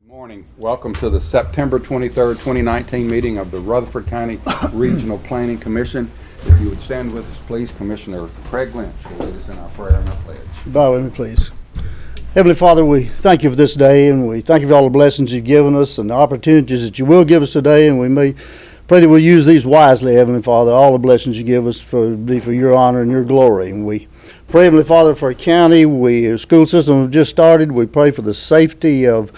Morning. Welcome to the September 23rd, 2019 meeting of the Rutherford County Regional Planning Commission. If you would stand with us, please, Commissioner Craig Lynch will lead us in our prayer and our pledge. Bow with me, please. Heavenly Father, we thank you for this day, and we thank you for all the blessings you've given us and the opportunities that you will give us today, and we may pray that we'll use these wisely, Heavenly Father. All the blessings you give us be for your honor and your glory. And we pray, Heavenly Father, for our county. Our school system have just started. We pray for the safety of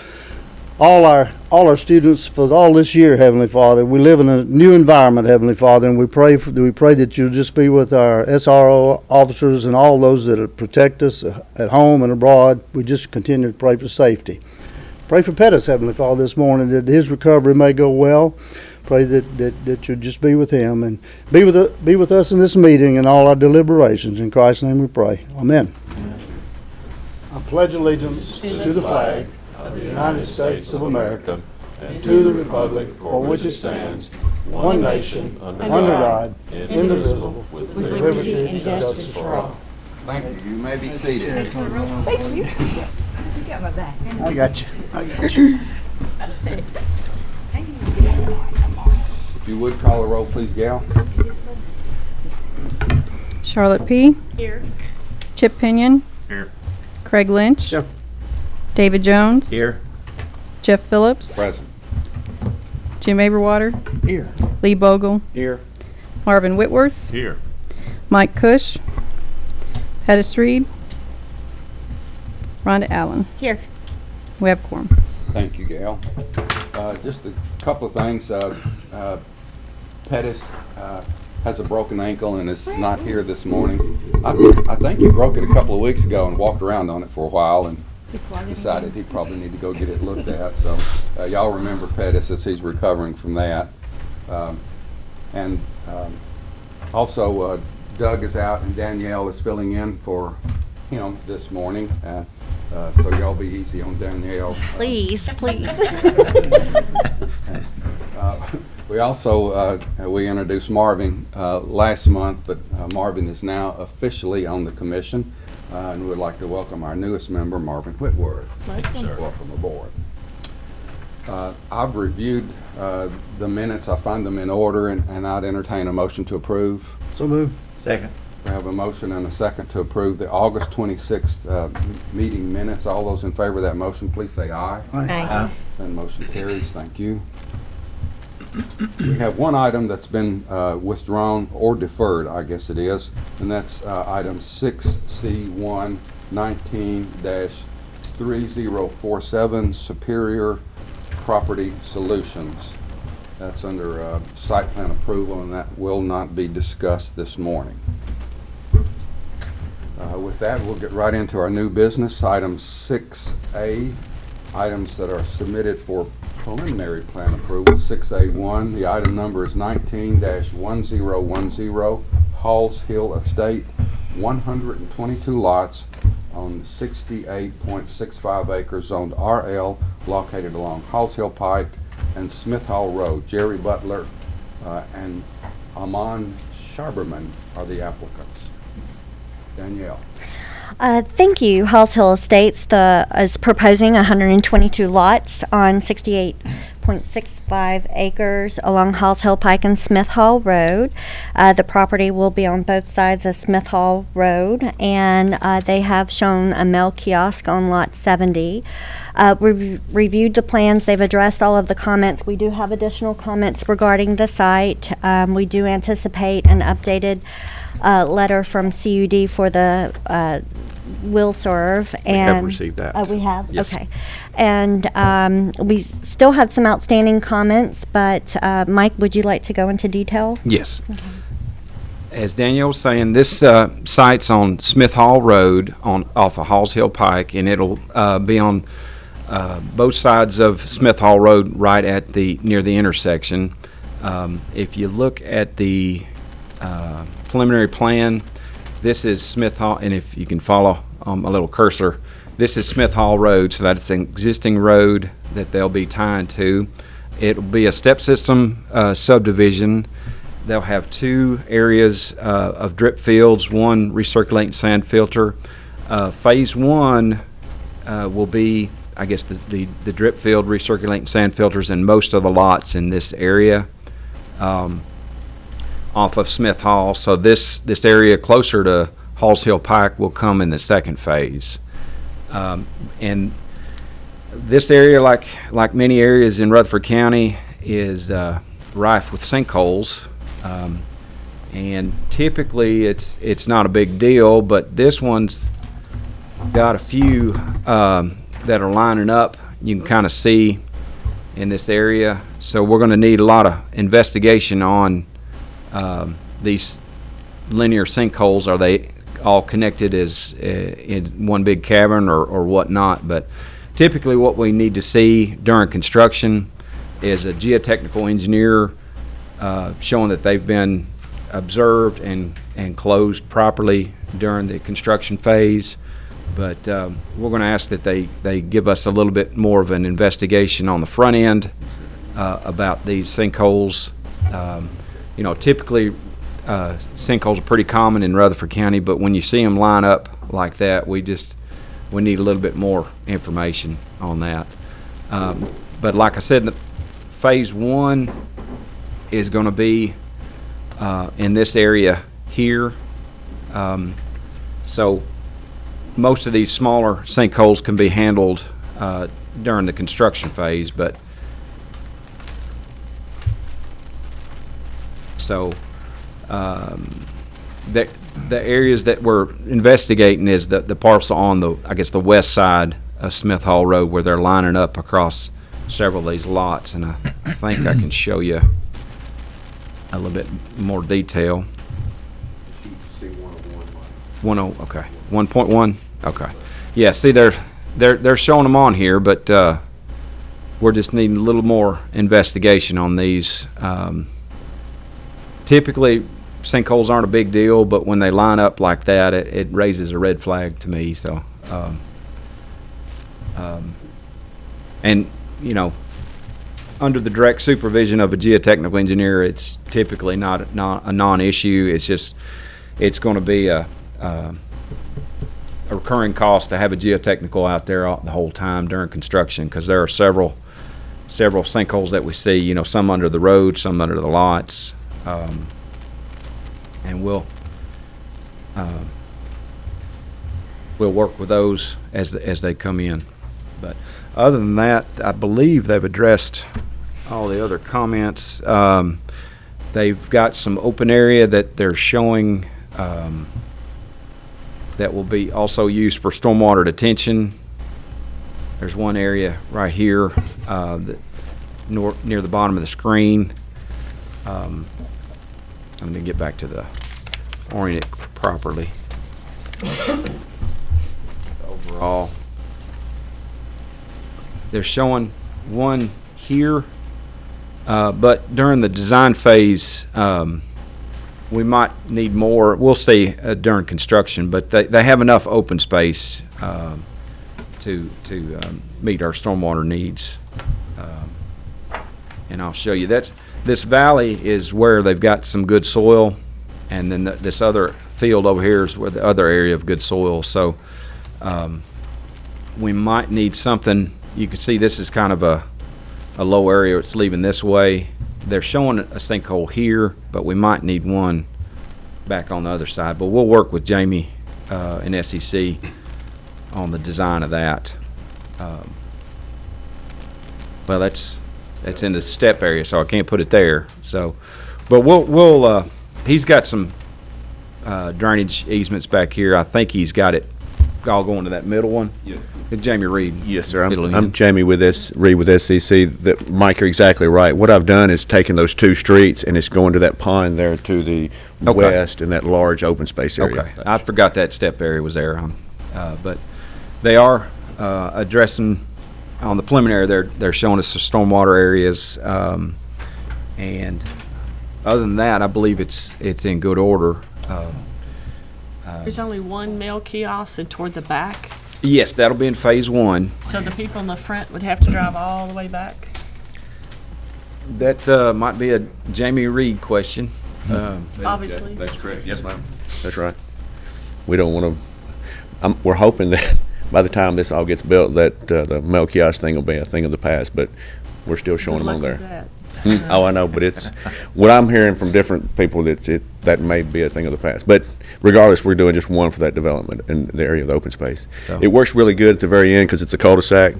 all our students for all this year, Heavenly Father. We live in a new environment, Heavenly Father, and we pray that you'll just be with our SRO officers and all those that protect us at home and abroad. We just continue to pray for safety. Pray for Pettis, Heavenly Father, this morning, that his recovery may go well. Pray that you'll just be with him and be with us in this meeting and all our deliberations. In Christ's name we pray. Amen. I pledge allegiance to the flag of the United States of America, and to the republic for which it stands, one nation, under God, indivisible, with liberty and justice for all. Thank you. You may be seated. Thank you. You got my back. I got you. If you would call the roll, please, Gal. Charlotte P. Here. Chip Pinion. Here. Craig Lynch. Here. David Jones. Here. Jeff Phillips. Present. Jim Aberwater. Here. Lee Bogle. Here. Marvin Whitworth. Here. Mike Cush. Pettis Reed. Rhonda Allen. Here. We have quorum. Thank you, Gail. Just a couple of things. Pettis has a broken ankle and is not here this morning. I think he broke it a couple of weeks ago and walked around on it for a while and decided he probably need to go get it looked at. So y'all remember Pettis as he's recovering from that. Also, Doug is out and Danielle is filling in for him this morning. So y'all be easy on Danielle. Please. We also we introduced Marvin last month, but Marvin is now officially on the commission, and we would like to welcome our newest member, Marvin Whitworth. Thank you, sir. Welcome aboard. I've reviewed the minutes. I find them in order, and I'd entertain a motion to approve. So move. Second. We have a motion and a second to approve the August 26th meeting minutes. All those in favor of that motion, please say aye. Aye. And motion carries. Thank you. We have one item that's been withdrawn or deferred, I guess it is, and that's item 6C1 19-3047 Superior Property Solutions. That's under site plan approval, and that will not be discussed this morning. With that, we'll get right into our new business. Item 6A, items that are submitted for preliminary plan approval. 6A1, the item number is 19-1010, Halls Hill Estate, 122 lots on 68.65 acres, zoned RL, located along Halls Hill Pike and Smith Hall Road. Jerry Butler and Amon Sharberman are the applicants. Danielle. Thank you. Halls Hill Estates is proposing 122 lots on 68.65 acres along Halls Hill Pike and Smith Hall Road. The property will be on both sides of Smith Hall Road, and they have shown a mail kiosk on lot 70. We've reviewed the plans. They've addressed all of the comments. We do have additional comments regarding the site. We do anticipate an updated letter from CUD for the will serve. We have received that. We have? Yes. Okay. And we still have some outstanding comments, but Mike, would you like to go into detail? Yes. As Danielle was saying, this site's on Smith Hall Road off of Halls Hill Pike, and it'll be on both sides of Smith Hall Road right at near the intersection. If you look at the preliminary plan, this is Smith Hall, and if you can follow a little cursor, this is Smith Hall Road, so that's an existing road that they'll be tying to. It'll be a step system subdivision. They'll have two areas of drip fields, one recirculating sand filter. Phase one will be I guess, the drip field recirculating sand filters in most of the lots in this area off of Smith Hall. So this area closer to Halls Hill Pike will come in the second phase. And this area, like many areas in Rutherford County, is rife with sinkholes. And typically it's not a big deal, but this one's got a few that are lining up. You can kind of see in this area. So we're going to need a lot of investigation on these linear sinkholes. Are they all connected as in one big cavern or whatnot? But typically what we need to see during construction is a geotechnical engineer showing that they've been observed and closed properly during the construction phase. But we're going to ask that they give us a little bit more of an investigation on the front end about these sinkholes. Typically sinkholes are pretty common in Rutherford County, but when you see them line up like that, we need a little bit more information on that. But like I said, phase one is going to be in this area here. So most of these smaller sinkholes can be handled during the construction phase, but so the areas that we're investigating is the parcel on the west side of Smith Hall Road, where they're lining up across several of these lots, and I think I can show you a little bit more detail. See 101, Mike. Okay. 1.1. Okay. Yeah. See, they're showing them on here, but we're just needing a little more investigation on these. Typically, sinkholes aren't a big deal, but when they line up like that, it raises a red flag to me. So, and under the direct supervision of a geotechnical engineer, it's typically not a non-issue. It's going to be a recurring cost to have a geotechnical out there the whole time during construction, because there are several sinkholes that we see. Some under the road, some under the lots, and we'll work with those as they come in. But other than that, I believe they've addressed all the other comments. They've got some open area that they're showing that will be also used for stormwater detention. There's one area right here near the bottom of the screen. Let me get back to the orient it properly. Overall, they're showing one here, but during the design phase, we might need more. We'll see during construction, but they have enough open space to meet our stormwater needs. And I'll show you. This valley is where they've got some good soil, and then this other field over here is where the other area of good soil. So we might need something. You can see this is kind of a low area. It's leaving this way. They're showing a sinkhole here, but we might need one back on the other side. But we'll work with Jamie and SEC on the design of that. Well, that's in the step area, so I can't put it there. So, but we'll he's got some drainage easements back here. I think he's got it all going to that middle one. Yeah. Jamie Reed. Yes, sir. fiddling I'm in. Jamie with Reed with SEC. That Mike, you're exactly right. What I've done is taken those two streets and it's going to that pond there to the Okay. west in that large open space area. Okay, I forgot that step area was there. But they are addressing on the preliminary. They're showing us the stormwater areas, and other than that, I believe it's in good order. There's only one mail kiosk and toward the back, Yes, that'll be in phase one. so the people in the front would have to drive all the way back. That might be a Jamie Reed question. Obviously. That's correct. Yes, ma'am. That's right. We don't want to. We're hoping that by the time this all gets built, that the mail kiosk thing will be a thing of the past, but we're still showing them on there. Oh, I know, but it's, what I'm hearing from different people, that may be a thing of the past. But regardless, we're doing just one for that development in the area of the open space. So- It works really good at the very end because it's a cul-de-sac.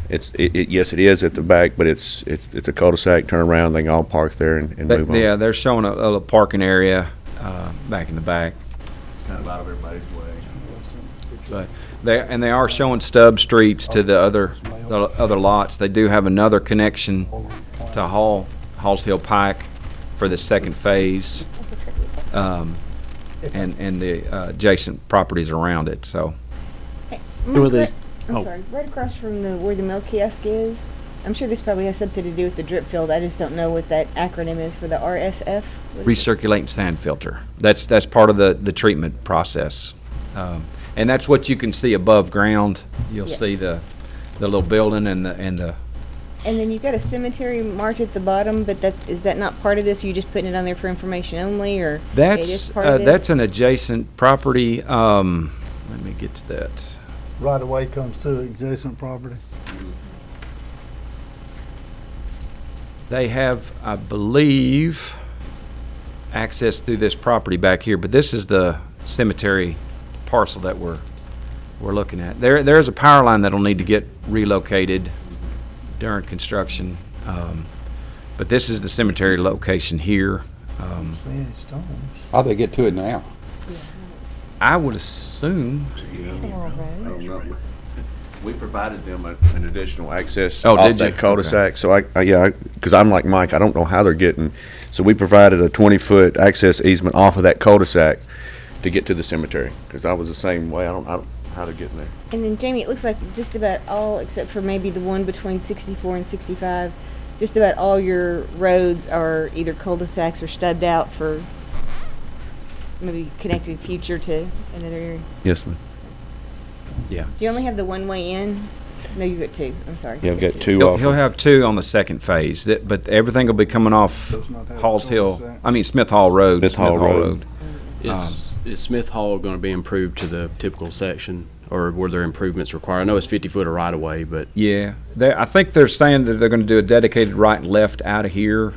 Yes, it is at the back, but it's a cul-de-sac, turn around, they can all park there and move on. Yeah, they're showing a little parking area back in the back. Kind of out of everybody's way. But they are showing stub streets to the other lots. They do have another connection to Halls Hill Pike for the second phase, and the adjacent properties around it, so. Were they- I'm sorry, right across from where the milk kiosk is, I'm sure this probably has something to do with the drip field. I just don't know what that acronym is for the RSF. What is it? Recirculating sand filter. That's part of the treatment process. And that's what you can see above ground. You'll Yes. see the little building and the, And then you've got a cemetery marked at the bottom, but is that not part of this? Are you just putting it on there for information only, or it is that's, part of this? that's an adjacent property. Let me get to that. Right away comes to adjacent property. They have, I believe, access through this property back here, but this is the cemetery parcel that we're looking at. There's a power line that'll need to get relocated during construction, but this is the cemetery location here. See any stones? How they get to it now? I would assume, We provided them an additional access Oh, off did you? that cul-de-sac, so because I'm like Mike, I don't know how they're getting, so we provided a 20-foot access easement off of that cul-de-sac to get to the cemetery, because I was the same way, I don't how to get in there. And then Jamie, it looks like just about all, except for maybe the one between 64 and 65, just about all your roads are either cul-de-sacs or stubbed out for maybe connected future to another area. Yes, ma'am. yeah. Do you only have the one way in? No, you got two. I'm sorry. Yeah, I've got two He'll off. he'll have two on the second phase, but everything will be coming off Does not have a Halls Hill, cul-de-sac. Smith Hall Road. Smith Hall Road. Is Smith Hall going to be improved to the typical section, or were there improvements required? I know it's 50 foot of right of way, but Yeah, I think they're saying that they're gonna do a dedicated right and left out of here.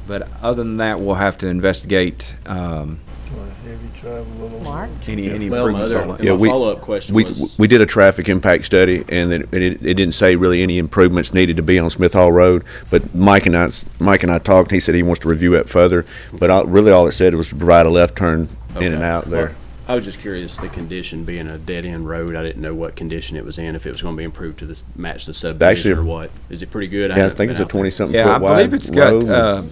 But other than that, we'll have to investigate, Heavy travel, little. Mark? any well, my improvements other, on and it. Yeah, my we- follow-up question We, was, we did a traffic impact study, and it didn't say really any improvements needed to be on Smith Hall Road, but Mike and I talked, he said he wants to review it further, but really all it said was to provide a left turn in and Okay. out there. Well, I was just curious, the condition being a dead-end road, I didn't know what condition it was in, if it was going to be improved to match the subdivision or what. Is it pretty good? Yeah, I haven't think it's a been out there. 20-something Yeah, I foot wide believe it's got, road. Yeah.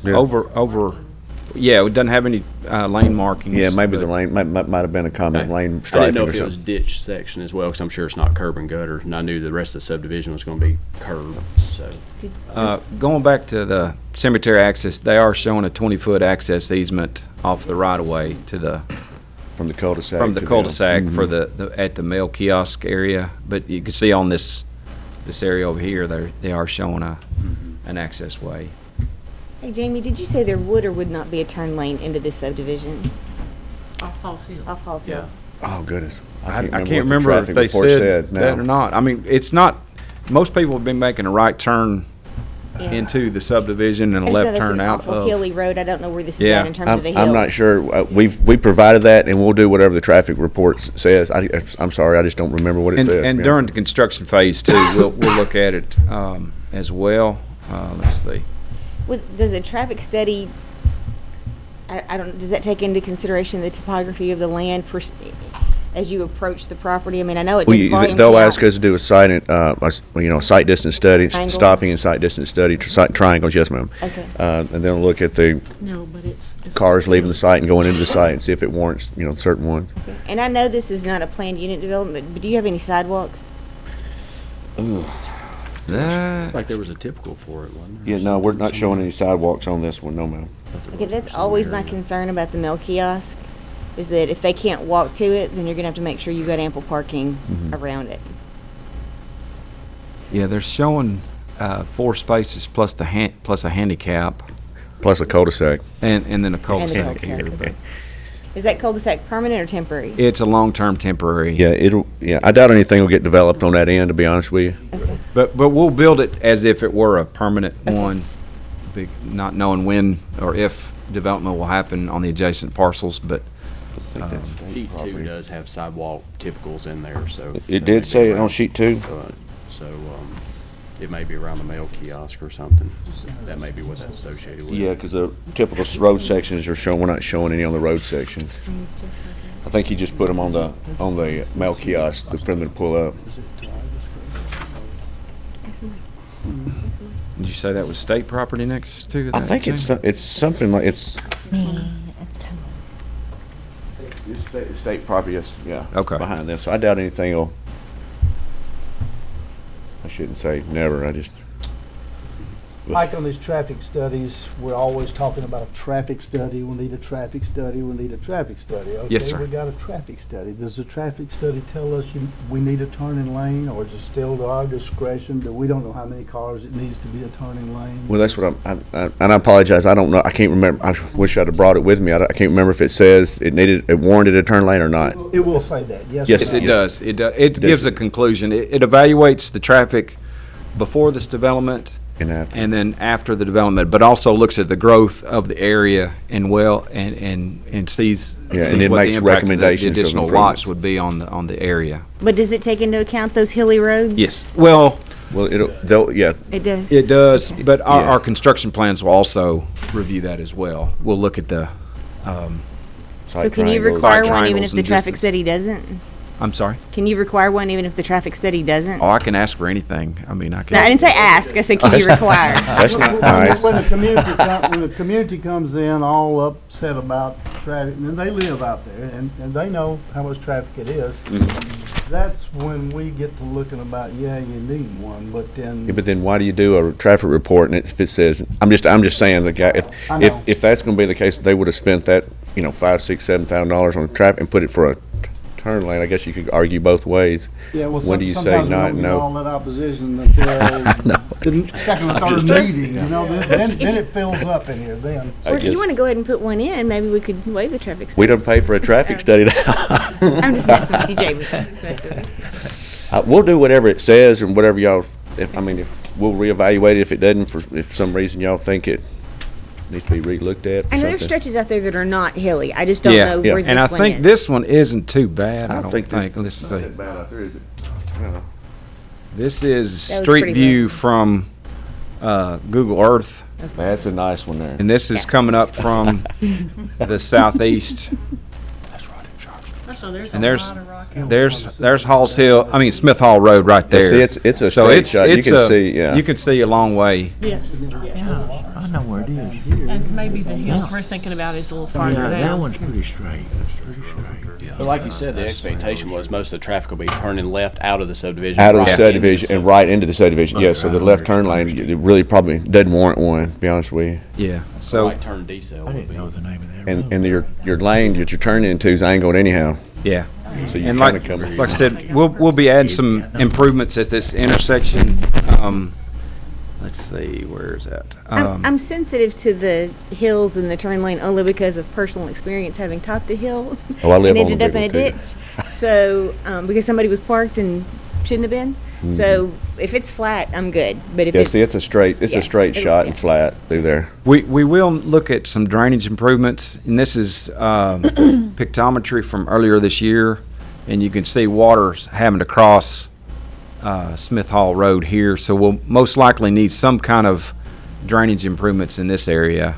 yeah, it doesn't have any, lane markings. Yeah, maybe the but- lane, might have been a comment, Okay. lane I didn't striping know or if it was something. ditch section as well, because I'm sure it's not curb and gutter, and I knew the rest of the subdivision was going to be curb, so. Going back to the cemetery access, they are showing a 20-foot access easement off the right-of-way to the, From the cul-de-sac. from the to cul-de-sac for Mhm. at the mail kiosk area. But you can see on this area over here, they are showing an access way. Hey, Jamie, did you say there would or would not be a turn lane into this subdivision Off Halls Hill. off Halls Hill? Oh, goodness. I can't what the remember if traffic they report said now. that or not. I mean, it's not, most people have been making a right turn Yeah. into the subdivision and a I just know left that's turn an out awful of. hilly road. I don't know where this is Yeah. at in terms of the hills. I'm not sure. We provided that, and we'll do whatever the traffic report says. I'm sorry, I just don't remember what it said. And Yeah. during the construction phase too, we'll look at it as well. Let's see. Does a traffic study, I don't, does that take into consideration the topography of the land as you approach the property? I mean, I know it does volume They'll count. ask us to do a site distance study, Triangle? stopping and site distance study, triangles, yes, ma'am. Okay. And then look at the No, but it's. cars leaving the site and going into the site and see if it warrants, certain ones. And I know this is not a planned unit development, but do you have any sidewalks? It's like there was a typical for it, wasn't there? Yeah, no, we're not showing any sidewalks on this one, no, ma'am. Okay, that's always my concern about the mail kiosk, is that if they can't walk to it, then you're gonna have to make sure you've got ample parking around it. Yeah, they're showing 4 spaces plus a handicap Plus a cul-de-sac. and then a cul-de-sac cul-de-sac, here. okay. Is that cul-de-sac permanent or temporary? It's a long-term temporary. Yeah, I doubt anything will get developed on that end, to be honest with you. Okay. But we'll build it as if it were a permanent one, not knowing when or if development will happen on the adjacent parcels, but Sheet 2 does have sidewalk typicals in there, so. It did say it on sheet 2? So, it may be around the mail kiosk or something. That may be what that's associated with. Yeah, because the typical road sections are shown, we're not showing any on the road sections. I think he just put them on the mail kiosk for them to pull up. did you say that was state property next to that? I think it's something like, it's state property, yes, yeah. Okay. Behind them, so I doubt anything will, I shouldn't say never, I just, Mike, on these traffic studies, we're always talking about a traffic study. We need a traffic study. We need a traffic study. Yes, sir. Okay, we got a traffic study. Does the traffic study tell us we need a turning lane, or is it still to our discretion that we don't know how many cars it needs to be a turning lane? well, that's what and I apologize, I don't know, I can't remember, I wish I'd have brought it with me, I can't remember if it says it warranted a turn lane or not. It will say that, yes. Yes, Yes, or it no? does. It gives a conclusion. It evaluates the traffic before this development And after. and then after the development, but also looks at the growth of the area and and sees Yeah, and sees it what the makes impact of recommendations the of additional improvements. lots would be on the area. But does it take into account those hilly roads? Yes. Well, Well, they'll, yeah, It does. it does, but Yeah. our construction plans will also review that as well. We'll look at the, So site can you triangles. require one even triangles if the and traffic distance. study doesn't? I'm sorry? Can you require one even if the traffic study doesn't? Oh, I can ask for anything. I mean, I can. No, I didn't say ask. I said, can you require? That's not When nice. when the community comes in all upset about traffic, and they live out there, and they know how much traffic it is, Mm-hmm. that's when we get to looking about, yeah, you need one, but Yeah, then, but then why do you do a traffic report and if it says, I'm just saying, the guy, I know. if that's gonna be the case, they would've spent that, $5, $6, $7,000 on traffic and put it for a turn lane, I guess you could argue both ways. yeah, well, When do you say sometimes we not, don't get no? all that opposition until the second or third meeting, then it fills up in here then. I Or if you guess. want to go ahead and put one in, maybe we could waive the traffic We study. don't pay for a traffic study now. I'm just messing with you, Jamie. Messing with you. We'll do whatever it says and whatever y'all, if we'll reevaluate it if it doesn't, if some reason y'all think it needs to be re-looked at or I know there's something. stretches out there that are not hilly. I just don't Yeah, know yeah. where this and I one think is. this one isn't too bad. I don't this- think. Let's see. Not that bad out there, is it? I don't know. This is That was street pretty view bad. from Google Earth, That's a nice one there. and this is coming up from the southeast. So there's a And there's lot of rock out there's Halls Hill. I mean Smith Hall Road right there. See, it's a So straight it's shot. You it's can a- see, yeah. You can see a long way. Yes, yes. I know where it is. And maybe the hills we're thinking about is a little farther Yeah, that down. one's pretty straight. That's pretty straight. But like you said, the expectation was most of the traffic will be turning left out of the subdivision. Out of the right into subdivision and right into the subdivision, yes, so the left turn lane, it really probably doesn't warrant one, to be honest with you. Yeah. So So right turn decel I would didn't be. know the name of that road. And your lane that you're turning into is angled anyhow, yeah. so you And kinda like come. I said, we'll be adding some improvements at this intersection. Let's see, where is that? I'm sensitive to the hills and the turn lane only because of personal experience having topped the hill. Oh, I live and on ended the up in a big one, ditch. So, because somebody was parked and shouldn't have been. So if it's flat, I'm good. But if Mm-hmm. Yeah, see, it's a straight yeah, it'll- shot yeah. and flat through there. We will look at some drainage improvements, and this is pictometry from earlier this year, and you can see water having to cross Smith Hall Road here, so we'll most likely need some kind of drainage improvements in this area,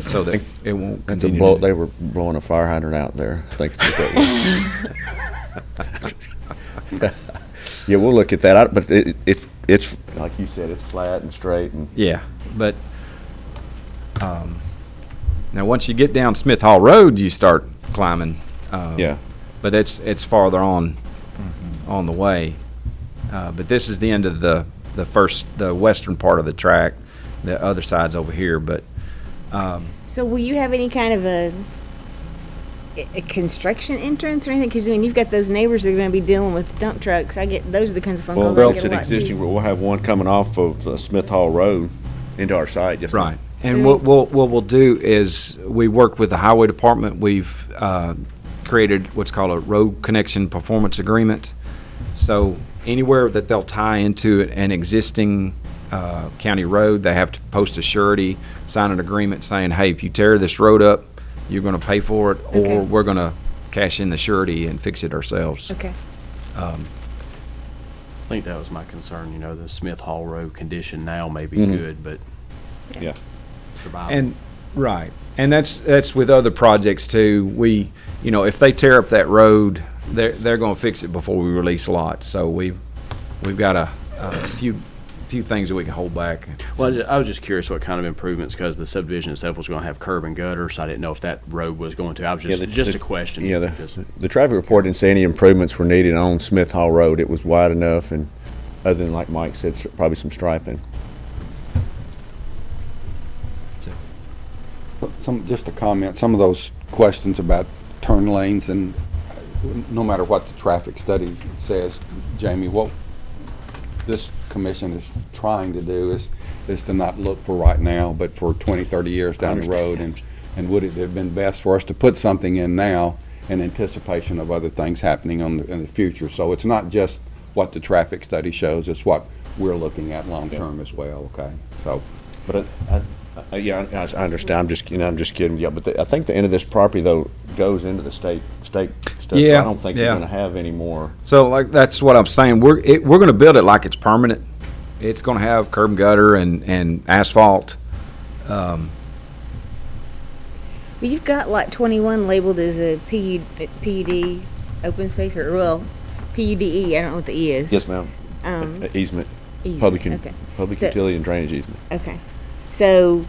so that it won't That's a continue. blow, to- they were blowing a fire hydrant out there, I think it's that way. Yeah, we'll look at that, but it's, like you said, it's flat and straight and. Yeah, but now once you get down Smith Hall Road, you start climbing. Yeah. But it's farther on the way. But this is the end of the western part of the track. The other side's over here, but So will you have any kind of a construction entrance or anything? Because I mean, you've got those neighbors that are going to be dealing with dump trucks. Those are the kinds of phone calls I Well, get it's a an lot. existing, we'll have one coming off of Smith Hall Road into our site. Yes, ma'am. right. And what we'll do is, we work with the highway department. We've created what's called a road connection performance agreement. So anywhere that they'll tie into an existing county road, they have to post a surety, sign an agreement saying, hey, if you tear this road up, you're going to pay for it, Okay. or we're going to cash in the surety and fix it ourselves. Okay. I think that was my concern, you know, the Smith Hall Road condition now may be Mhm. good, but Yeah. survival. And, right, and that's with other projects too. We, if they tear up that road, they're gonna fix it before we release lots. So we've got a few things that we can hold back. Well, I was just curious what kind of improvements, because the subdivision itself was going to have curb and gutter, so I didn't know if that road was going to. I was Yeah, just a question. Yeah, Just- the traffic report didn't say any improvements were needed on Smith Hall Road. It was wide enough, and other than, like Mike said, probably some striping. Just a comment, some of those questions about turn lanes, and no matter what the traffic study says, Jamie, what this commission is trying to do is to not look for right now, but for 20, 30 years down the road. And would it have been best for us to put something in now in anticipation of other things happening in the future? So it's not just what the traffic study shows, it's what we're looking at long-term as well, okay? So, But yeah, I understand. I'm just kidding. Yeah, but I think the end of this property though goes into the state stuff. So Yeah, I don't think you're yeah. going to have any more. So like, that's what I'm saying. We're gonna build it like it's permanent. It's gonna have curb and gutter and asphalt. Well, you've got lot 21 labeled as a PUD open space, or, well, PUDE, I don't know what the E is. Yes, ma'am. Easement. Public okay. So- utility and drainage easement. Okay. So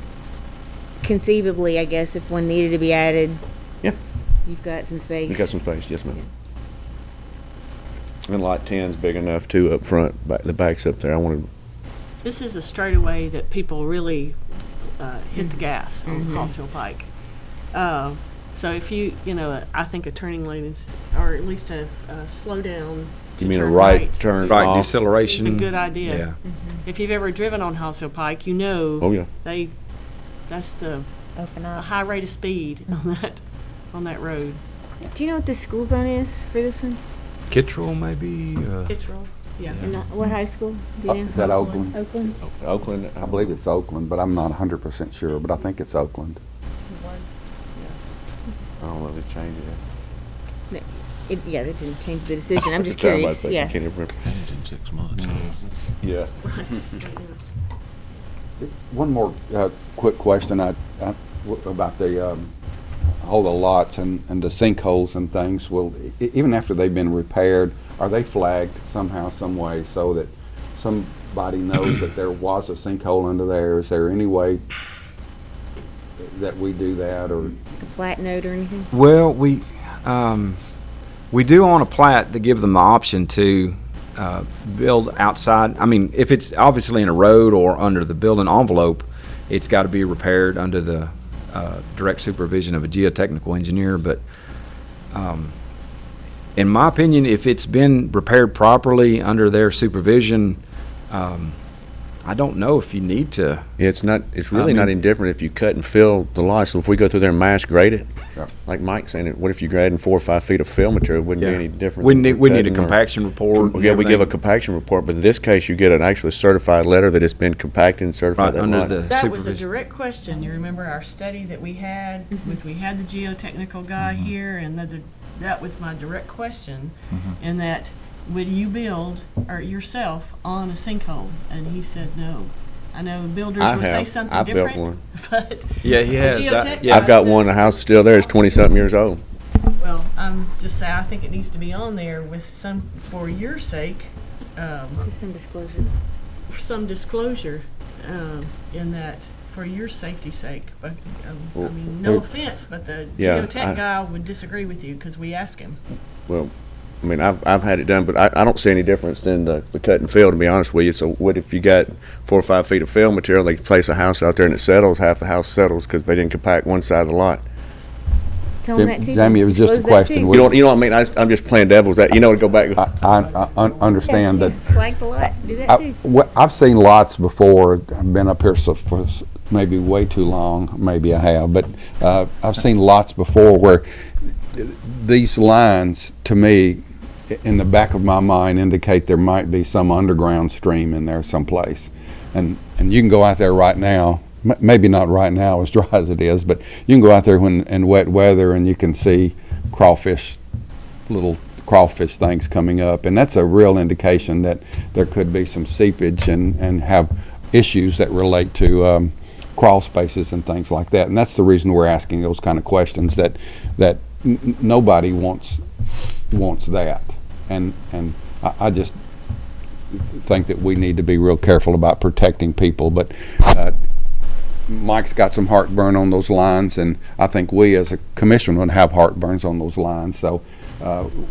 conceivably, I guess, if one needed to be added, Yeah. you've got some space. You got some space, yes, ma'am. And lot 10's big enough too up front. The back's up there. I wanted. This is a straightaway that people really hit the gas on Halls Hill Pike. So if I think a turning lane is, or at least a slow down to You mean a turn right turn Right, off? deceleration. is a good idea. Yeah. If you've ever driven on Halls Hill Pike, you know Oh yeah. that's the Open a up. high rate of speed on that road. Do you know what the school zone is for this one? Kittrell maybe. Kittrell, yeah. In what high school? Do you know? is that Oakland? Oakland? Oakland. I believe it's Oakland, but I'm not 100% sure, but I think it's Oakland. I don't know if they changed it. Yeah, they didn't change the decision. I'm just At the time, I curious. think. I Yeah. can't even remember. Changed in 6 months. Yeah. One more quick question about all the lots and the sinkholes and things. Well, even after they've been repaired, are they flagged somehow, some way, so that somebody knows that there was a sinkhole under there? Is there any way that we do that, or? A plat note or anything? Well, we do own a plat to give them the option to build outside. I mean, if it's obviously in a road or under the building envelope, it's got to be repaired under the direct supervision of a geotechnical engineer. But in my opinion, if it's been repaired properly under their supervision, I don't know if you need to. Yeah, it's really not indifferent if you cut and fill the lot. So if we go through there and mass grade it, Yeah. like Mike's saying, what if you grading 4 or 5 feet of fill material? It wouldn't be any different. We than need a cutting or- compaction report. and Yeah, we give a everything. compaction report, but in this case, you get an actually certified letter that it's been compacted and certified Right, that under lot. the That was a supervision. direct question. You remember our study that we had we had the geotechnical guy here, and that was my direct question, and that would you build or yourself on a sinkhole? And he said no. I know builders I will say have. something I built different, one. but Yeah, he has. geotech Yeah. I've got guy one, the says- house is still there, it's 20-something years old. Well, I'm just saying I think it needs to be on there with for your sake. Just some disclosure. Some disclosure in that for your safety's sake. But I mean, no offense, but the Yeah, geotech guy would disagree with you because we asked him. Well, I mean, I've had it done, but I don't see any difference in the cut and fill, to be honest with you. So what if you got 4 or 5 feet of fill material, they place a house out there and it settles, half the house settles because they didn't compact one side of the lot. Tell them that too. Jamie, it was just a Disclose that question. too. You know what I mean? I'm just playing devil's, to go back. I understand that. Flagged a lot, do that too. I've seen lots before. I've been up here for maybe way too long. Maybe I have, but I've seen lots before where these lines, to me, in the back of my mind, indicate there might be some underground stream in there someplace, and you can go out there right now. Maybe not right now, as dry as it is, but you can go out there in wet weather and you can see little crawfish things coming up, and that's a real indication that there could be some seepage and have issues that relate to crawl spaces and things like that. And that's the reason we're asking those kind of questions. That nobody wants that, and I just think that we need to be real careful about protecting people, but. Mike's got some heartburn on those lines, and I think we as a commission would have heartburns on those lines. So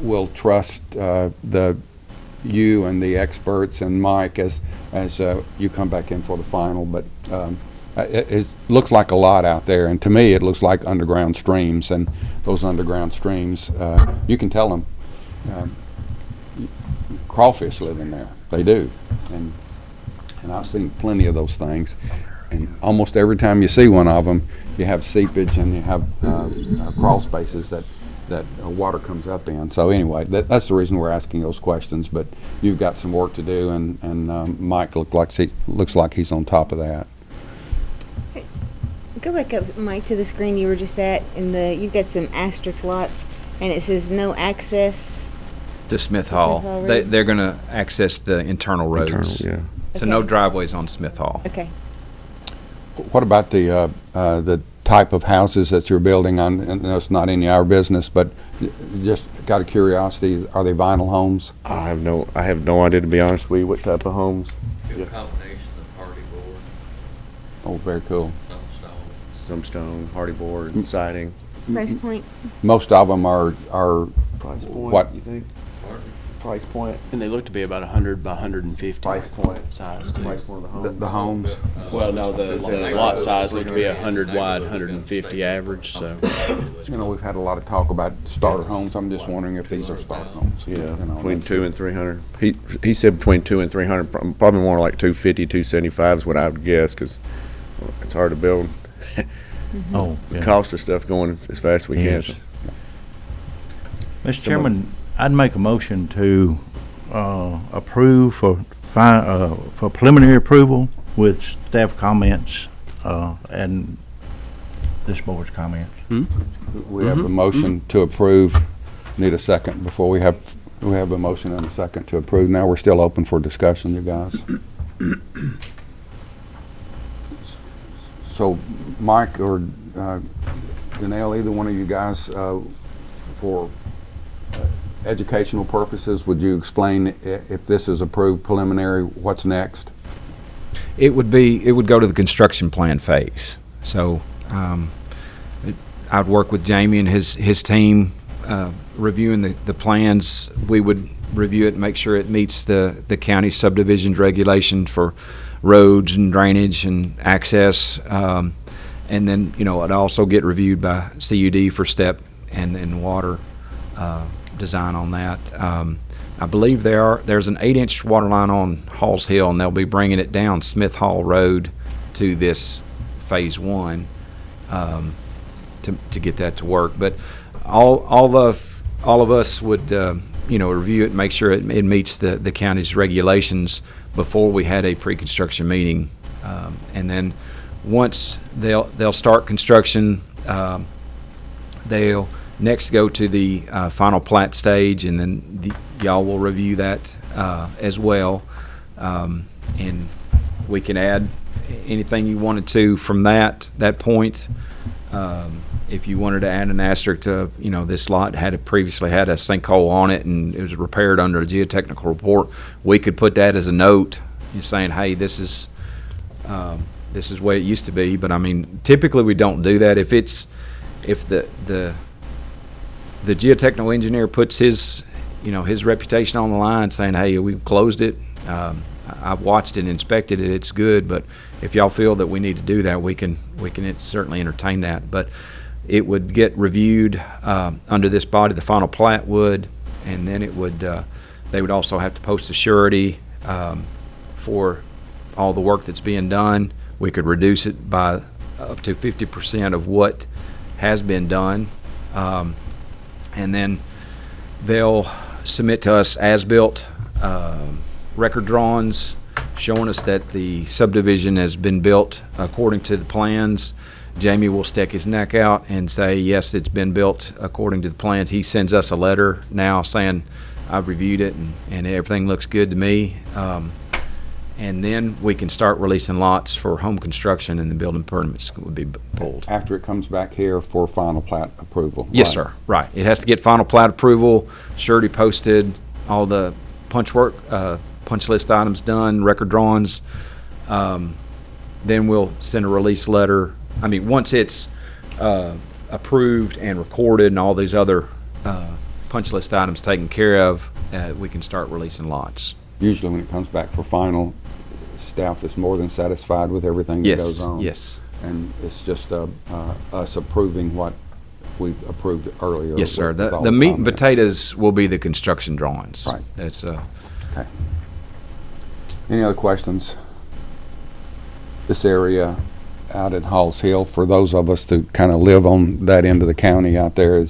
we'll trust you and the experts and Mike as you come back in for the final. But it looks like a lot out there, and to me it looks like underground streams. And those underground streams, you can tell them crawfish live in there. They do, and I've seen plenty of those things. And almost every time you see one of them, you have seepage and you have crawl spaces that water comes up in. So anyway, that's the reason we're asking those questions. But you've got some work to do, and Mike looks like he's on top of that. Go back up, Mike, to the screen you were just at, and you've got some asterisk lots, and it says no access. To Smith To Hall. Smith Hall Road? They're going to access the internal roads. Yeah. So Okay. no driveways on Smith Hall. Okay. What about the type of houses that you're building on? And it's not any of our business, but just out of curiosity, are they vinyl homes? I have no idea, to be honest with you, what type of homes. A combination of hardy board, Oh, very cool. stone. Some stone, hardy board, siding. Price point. Most of them are Price point, What? you think? Pardon? Price point? And they look to be about 100 by 150. Price point. Size too. Price point of the home. the homes. Well, no, the lot size looked to be 100 wide, 150 average, so. You know, we've had a lot of talk about starter homes. I'm just wondering if these are starter homes. Yeah, You know, between that's- 200 and 300. He said between 200 and 300, probably more like 250, 275 is what I would guess, because it's hard to build. Oh, The cost of stuff going as fast as we can. Yes. Mr. Chairman, I'd make a motion to approve for preliminary approval with staff comments and this board's comments. We have a motion to approve. Need a second before we have a motion and a second to approve. Now we're still open for discussion, you guys. So Mike or Danelle, either one of you guys, for educational purposes, would you explain if this is approved preliminary, what's next? It would go to the construction plan phase. So I'd work with Jamie and his team reviewing the plans. We would review it and make sure it meets the county subdivisions regulation for roads and drainage and access. And then, it'd also get reviewed by CUD for step and then water design on that. I believe there's an 8-inch water line on Halls Hill, and they'll be bringing it down Smith Hall Road to this phase 1 to get that to work. But all of us would review it and make sure it meets the county's regulations before we had a pre-construction meeting, and then once they'll start construction, they'll next go to the final plat stage, and then y'all will review that as well, and we can add anything you wanted to from that point. If you wanted to add an asterisk to, this lot previously had a sinkhole on it and it was repaired under a geotechnical report, we could put that as a note, saying, hey, this is the way it used to be. But I mean, typically we don't do that. If the geotechnical engineer puts his reputation on the line, saying, hey, we've closed it, I've watched it and inspected it, it's good. But if y'all feel that we need to do that, we can certainly entertain that. But it would get reviewed under this body, the final plat would, and then it would, they would also have to post a surety for all the work that's being done. We could reduce it by up to 50% of what has been done. And then they'll submit to us as-built record drawings showing us that the subdivision has been built according to the plans. Jamie will stick his neck out and say, yes, it's been built according to the plans. He sends us a letter now saying, I've reviewed it and everything looks good to me. And then we can start releasing lots for home construction and the building permits would be pulled. After it comes back here for final plat approval? Yes, right? sir. Right. It has to get final plat approval, surety posted, all the punch work, punch list items done, record drawings. Then we'll send a release letter. I mean, once it's approved and recorded and all these other punch list items taken care of, we can start releasing lots. Usually when it comes back for final, staff is more than satisfied with everything that goes on. Yes. And it's just us approving what we approved earlier. Yes, sir. with all The meat and comments. potatoes will be the construction drawings. Right. That's Okay. Any other questions? This area out at Halls Hill, for those of us that kind of live on that end of the county out there,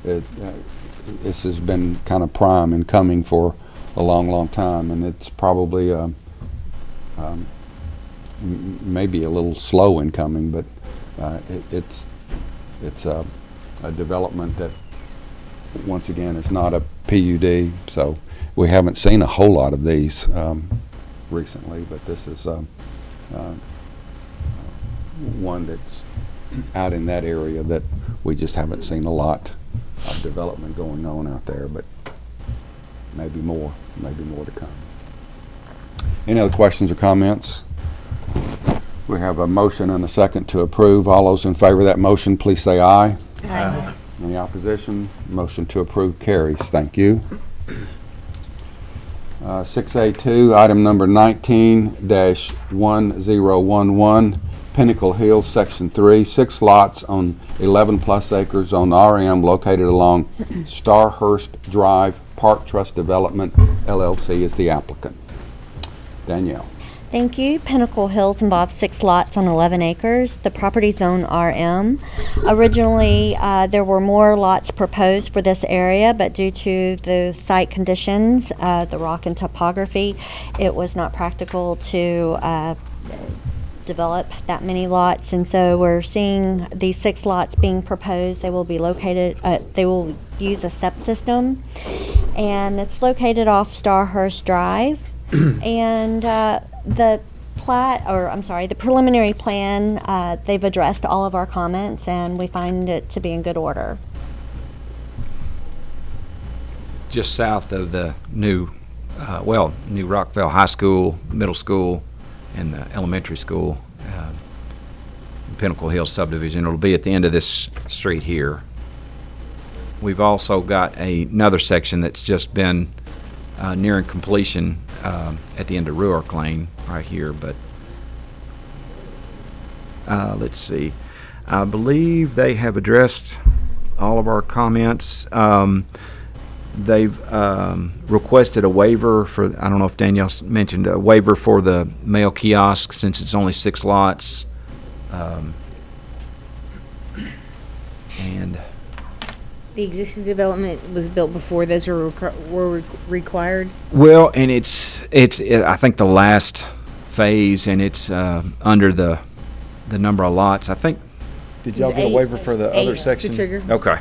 this has been kind of prime and coming for a long time, and it's probably maybe a little slow in coming, but it's a development that, once again, is not a PUD, so we haven't seen a whole lot of these recently, but this is one that's out in that area that we just haven't seen a lot of development going on out there, but maybe more to come. Any other questions or comments? We have a motion and a second to approve. All those in favor of that motion, please say aye. Aye. Any opposition? Motion to approve carries. Thank you. 6A2, item number 19-1011, Pinnacle Hills, Section 3, 6 lots on 11+ acres on RM located along Starhurst Drive. Park Trust Development, LLC is the applicant. Danielle. Thank you. Pinnacle Hills involves 6 lots on 11 acres. The property zone RM. Originally, there were more lots proposed for this area, but due to the site conditions, the rock and topography, it was not practical to develop that many lots, and so we're seeing these 6 lots being proposed. They will be located, they will use a step system, and it's located off Starhurst Drive. And the preliminary plan, they've addressed all of our comments, and we find it to be in good order. just south of the new Rockville High School, middle school, and the elementary school, Pinnacle Hills subdivision. It'll be at the end of this street here. We've also got another section that's just been nearing completion at the end of Ruark Lane right here, but let's see. I believe they have addressed all of our comments. They've requested a waiver for, I don't know if Danielle mentioned, a waiver for the mail kiosk since it's only 6 lots. And The existing development was built before those were required? well, and it's I think the last phase, and it's under the number of lots. I think, did y'all get a waiver for the other section? The trigger. Okay.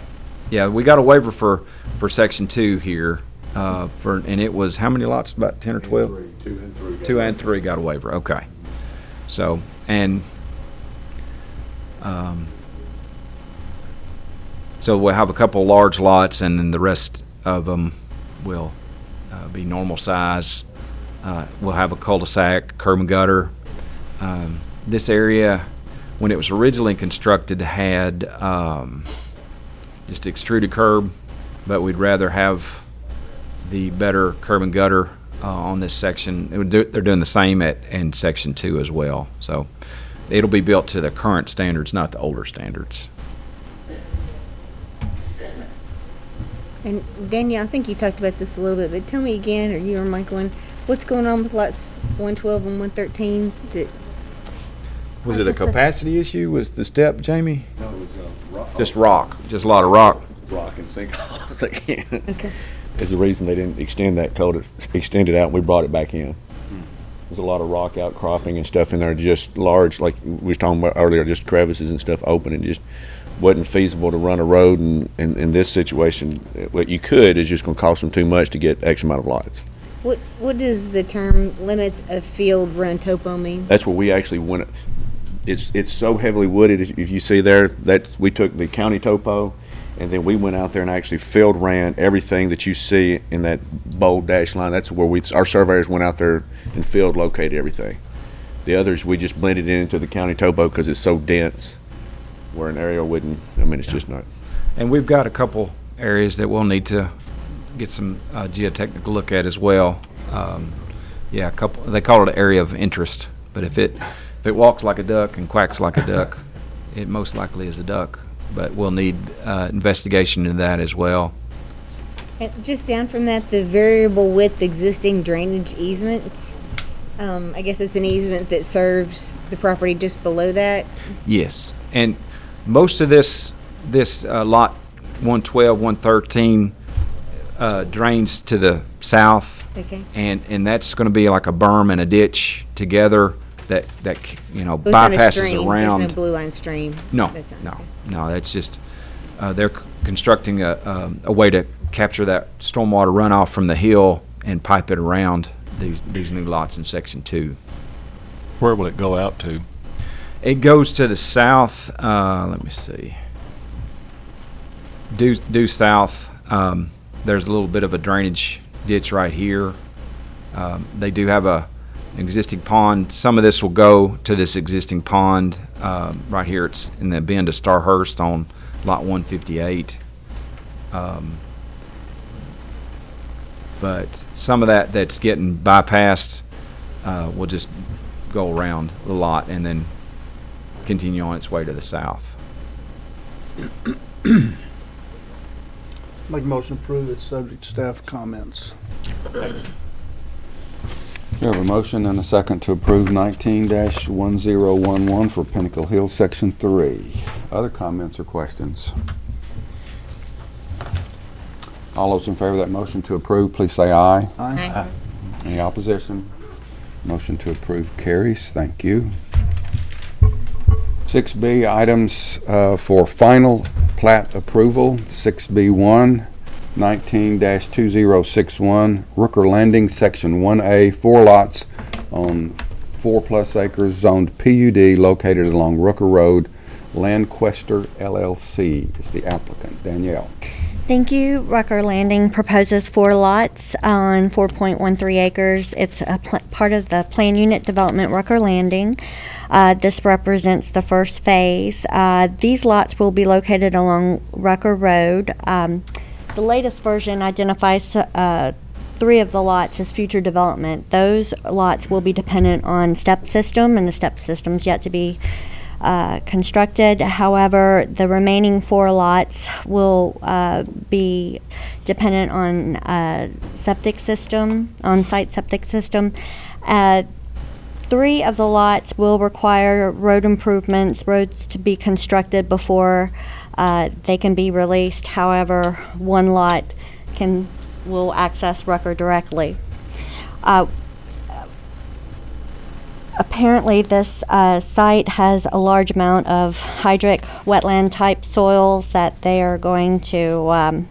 Yeah, we got a waiver for section 2 here, and it was how many lots? About 10 or 12? 2 and 3. 2 and 3 got a waiver. Okay. So, and so we'll have a couple large lots, and then the rest of them will be normal size. We'll have a cul-de-sac, curb and gutter. This area, when it was originally constructed, had just extruded curb, but we'd rather have the better curb and gutter on this section. They're doing the same in section 2 as well. So it'll be built to the current standards, not the older standards. And Danielle, I think you talked about this a little bit, but tell me again, or you or Mike, what's going on with lots 112 and 113? Was it a capacity issue? Was the step, Jamie? No, it was rock. Just rock, just a lot of rock. Rock and sinkholes again. Okay. Is the reason they didn't extend it out, and we brought it back in. There's a lot of rock outcropping and stuff in there, just large, like we was talking about earlier, just crevices and stuff open, and just wasn't feasible to run a road, and in this situation, what you could is just gonna cost them too much to get X amount of lots. What does the term limits of field run topo mean? That's where we actually went. It's so heavily wooded, if you see there, that we took the county topo, and then we went out there and actually field ran everything that you see in that bold dash line. That's where our surveyors went out there and field located everything. The others, we just blended it into the county topo because it's so dense, where an aerial wouldn't, it's just not. And we've got a couple areas that we'll need to get some geotechnical look at as well. Yeah, a couple, they call it an area of interest, but if it walks like a duck and quacks like a duck, it most likely is a duck. But we'll need investigation into that as well. And just down from that, the variable width existing drainage easement, I guess it's an easement that serves the property just below that? Yes, and most of this lot 112, 113 drains to the south. Okay. And that's going to be like a berm and a ditch together that So it's not a bypasses stream. around. There's no blue line stream. No, That's not- no, that's just, they're constructing a way to capture that stormwater runoff from the hill and pipe it around these new lots in section 2. Where will it go out to? It goes to the south, let me see. Due south, there's a little bit of a drainage ditch right here. They do have an existing pond. Some of this will go to this existing pond. Right here, it's in the bend of Starhurst on lot 158. But some of that's getting bypassed will just go around the lot and then continue on its way to the south. Make a motion to approve it, subject to staff comments. We have a motion and a second to approve 19-1011 for Pinnacle Hill, Section 3. Other comments or questions? All those in favor of that motion to approve, please say aye. Aye. Any opposition? Motion to approve carries. Thank you. 6B, items for final plat approval. 6B1, 19-2061, Rooker Landing, Section 1A, 4 lots on 4+ acres, zoned PUD, located along Rooker Road. Landquester LLC is the applicant. Danielle. Thank you. Rucker Landing proposes 4 lots on 4.13 acres. It's a part of the Plan Unit Development Rucker Landing. This represents the first phase. These lots will be located along Rucker Road. The latest version identifies 3 of the lots as future development. Those lots will be dependent on step system, and the step system's yet to be constructed. However, the remaining 4 lots will be dependent on septic system, on-site septic system. 3 of the lots will require road improvements, roads to be constructed before they can be released. However, 1 lot will access Rucker directly. Apparently, this site has a large amount of hydric wetland type soils that they are going to,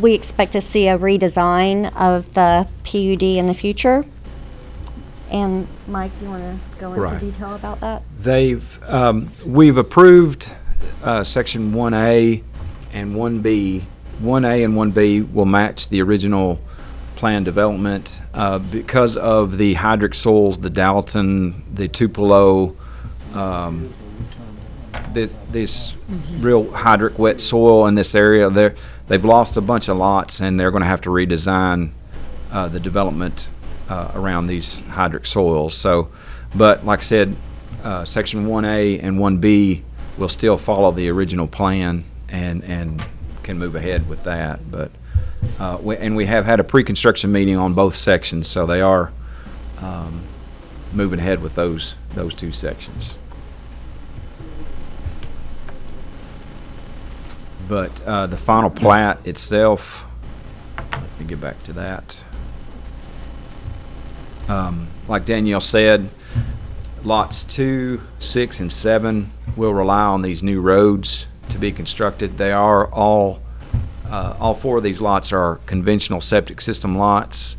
we expect to see a redesign of the PUD in the future. And Mike, you want to go into Right. detail about that? We've approved section 1A and 1B. 1A and 1B will match the original plan development because of the hydric soils, the Dalton, the Tupelo, this real hydric wet soil in this area. They've lost a bunch of lots, and they're going to have to redesign the development around these hydric soils. So, but like I said, section 1A and 1B will still follow the original plan, and can move ahead with that. But we have had a pre-construction meeting on both sections, so they are moving ahead with those two sections. But the final plat itself, let me get back to that. Like Danielle said, lots 2, 6, and 7 will rely on these new roads to be constructed. They are all 4 of these lots are conventional septic system lots.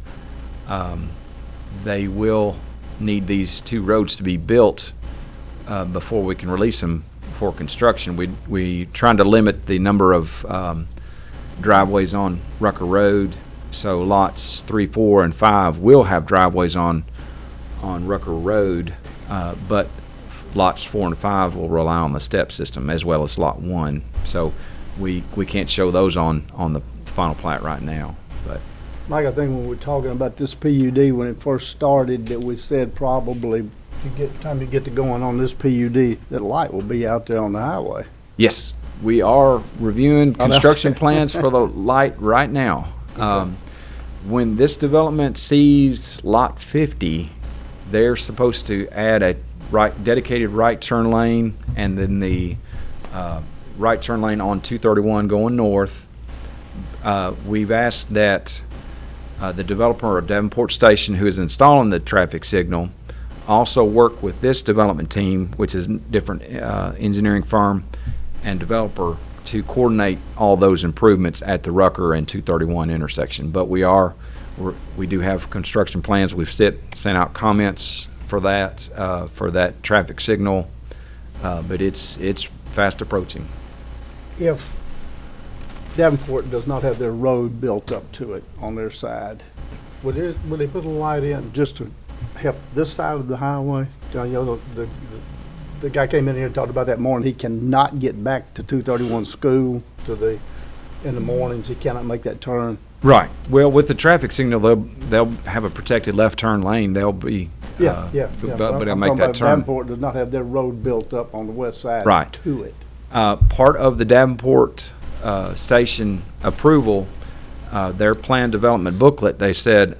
They will need these 2 roads to be built before we can release them for construction. We trying to limit the number of driveways on Rucker Road, so lots 3, 4, and 5 will have driveways on Rucker Road, but lots 4 and 5 will rely on the step system as well as lot 1. So we can't show those on the final plat right now. But Mike, I think when we're talking about this PUD, when it first started, that we said probably time you get to going on this PUD, that light will be out there on the highway. yes, we are reviewing construction plans for the light right now. When this development sees lot 50, they're supposed to add a dedicated right turn lane, and then the right turn lane on 231 going north. We've asked that the developer of Davenport Station, who is installing the traffic signal, also work with this development team, which is a different engineering firm and developer, to coordinate all those improvements at the Rucker and 231 intersection. But we do have construction plans. We've sent out comments for that traffic signal, but it's fast approaching. If Davenport does not have their road built up to it on their side, would they put a light in just to help this side of the highway? You know, the guy came in here and talked about that morning. He cannot get back to 231 school in the mornings. He cannot make that turn. Right. Well, with the traffic signal, they'll have a protected left turn lane. They'll be Yeah. But they'll I'm make talking that about turn. Davenport does not have their road built up on the west side Right. to it. Part of the Davenport station approval, their plan development booklet, they said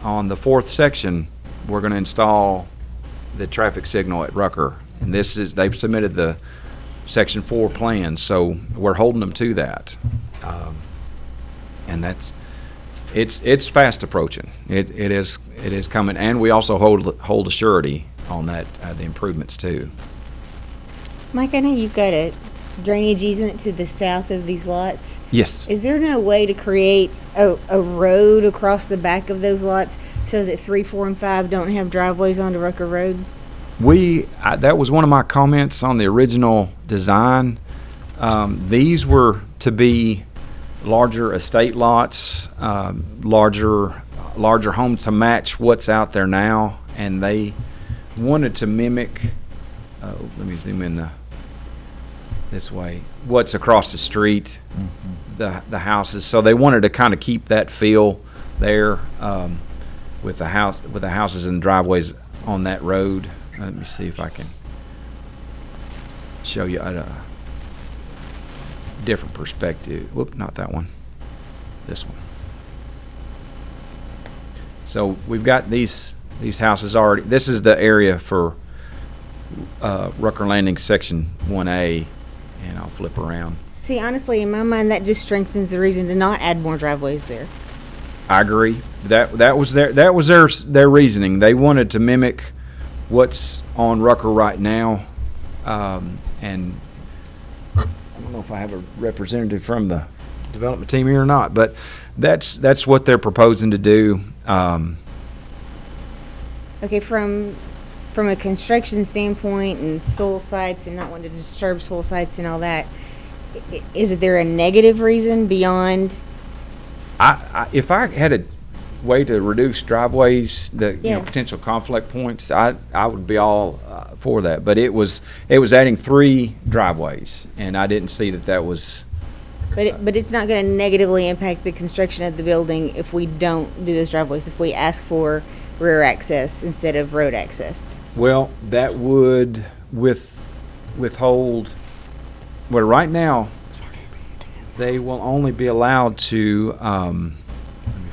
on the 4th section, we're going to install the traffic signal at Rucker. And they've submitted the section 4 plans, so we're holding them to that. And it's fast approaching. It is coming, and we also hold a surety on that, the improvements too. Mike, I know you've got a drainage easement to the south of these lots. Yes. Is there no way to create a road across the back of those lots so that 3, 4, and 5 don't have driveways onto Rucker Road? That was one of my comments on the original design. These were to be larger estate lots, larger homes to match what's out there now, and they wanted to mimic. Let me zoom in this way. What's across the street, the houses. So they wanted to kind of keep that feel there with the houses and driveways on that road. Let me see if I can show you a different perspective. Whoop, not that one. This one. So we've got these houses already. This is the area for Rucker Landing Section 1A, and I'll flip around. See, honestly, in my mind, that just strengthens the reason to not add more driveways there. I agree. That was their reasoning. They wanted to mimic what's on Rucker right now, and I don't know if I have a representative from the development team here or not, but that's what they're proposing to do. Okay, from a construction standpoint and soil sites and not wanting to disturb soil sites and all that, is there a negative reason beyond? If I had a way to reduce driveways, Yes. potential conflict points, I would be all for that. But it was adding 3 driveways, and I didn't see that was. But it's not going to negatively impact the construction of the building if we don't do those driveways, if we ask for rear access instead of road access. Well, that would withhold. Well, right now, They will only be allowed to, let me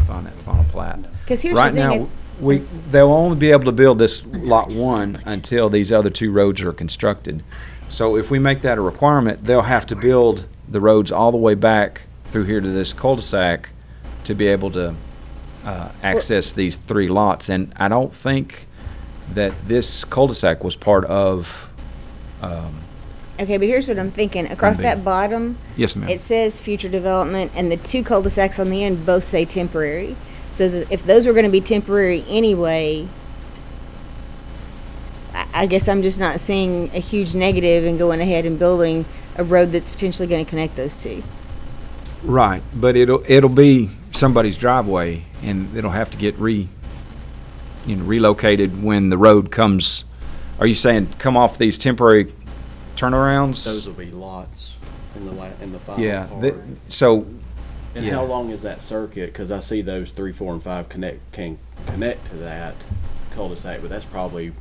find that final plat. 'Cause here's Right the thing, now, they'll only be able to build this lot one until these other two roads are constructed. So if we make that a requirement, they'll have to build the roads all the way back through here to this cul-de-sac to be able to access these three lots. And I don't think that this cul-de-sac was part of, Okay, but here's what I'm thinking. Across Maybe. that bottom, yes, ma'am. it says future development, and the two cul-de-sacs on the end both say temporary. So that if those were gonna be temporary anyway, I guess I'm just not seeing a huge negative in going ahead and building a road that's potentially gonna connect those two. Right, but it'll be somebody's driveway, and it'll have to get relocated when the road comes. Are you saying come off these temporary turnarounds? Those will be lots in the final Yeah, part. so, And yeah. how long is that circuit? Because I see those 3, 4, and 5 can connect to that cul-de-sac, but that's probably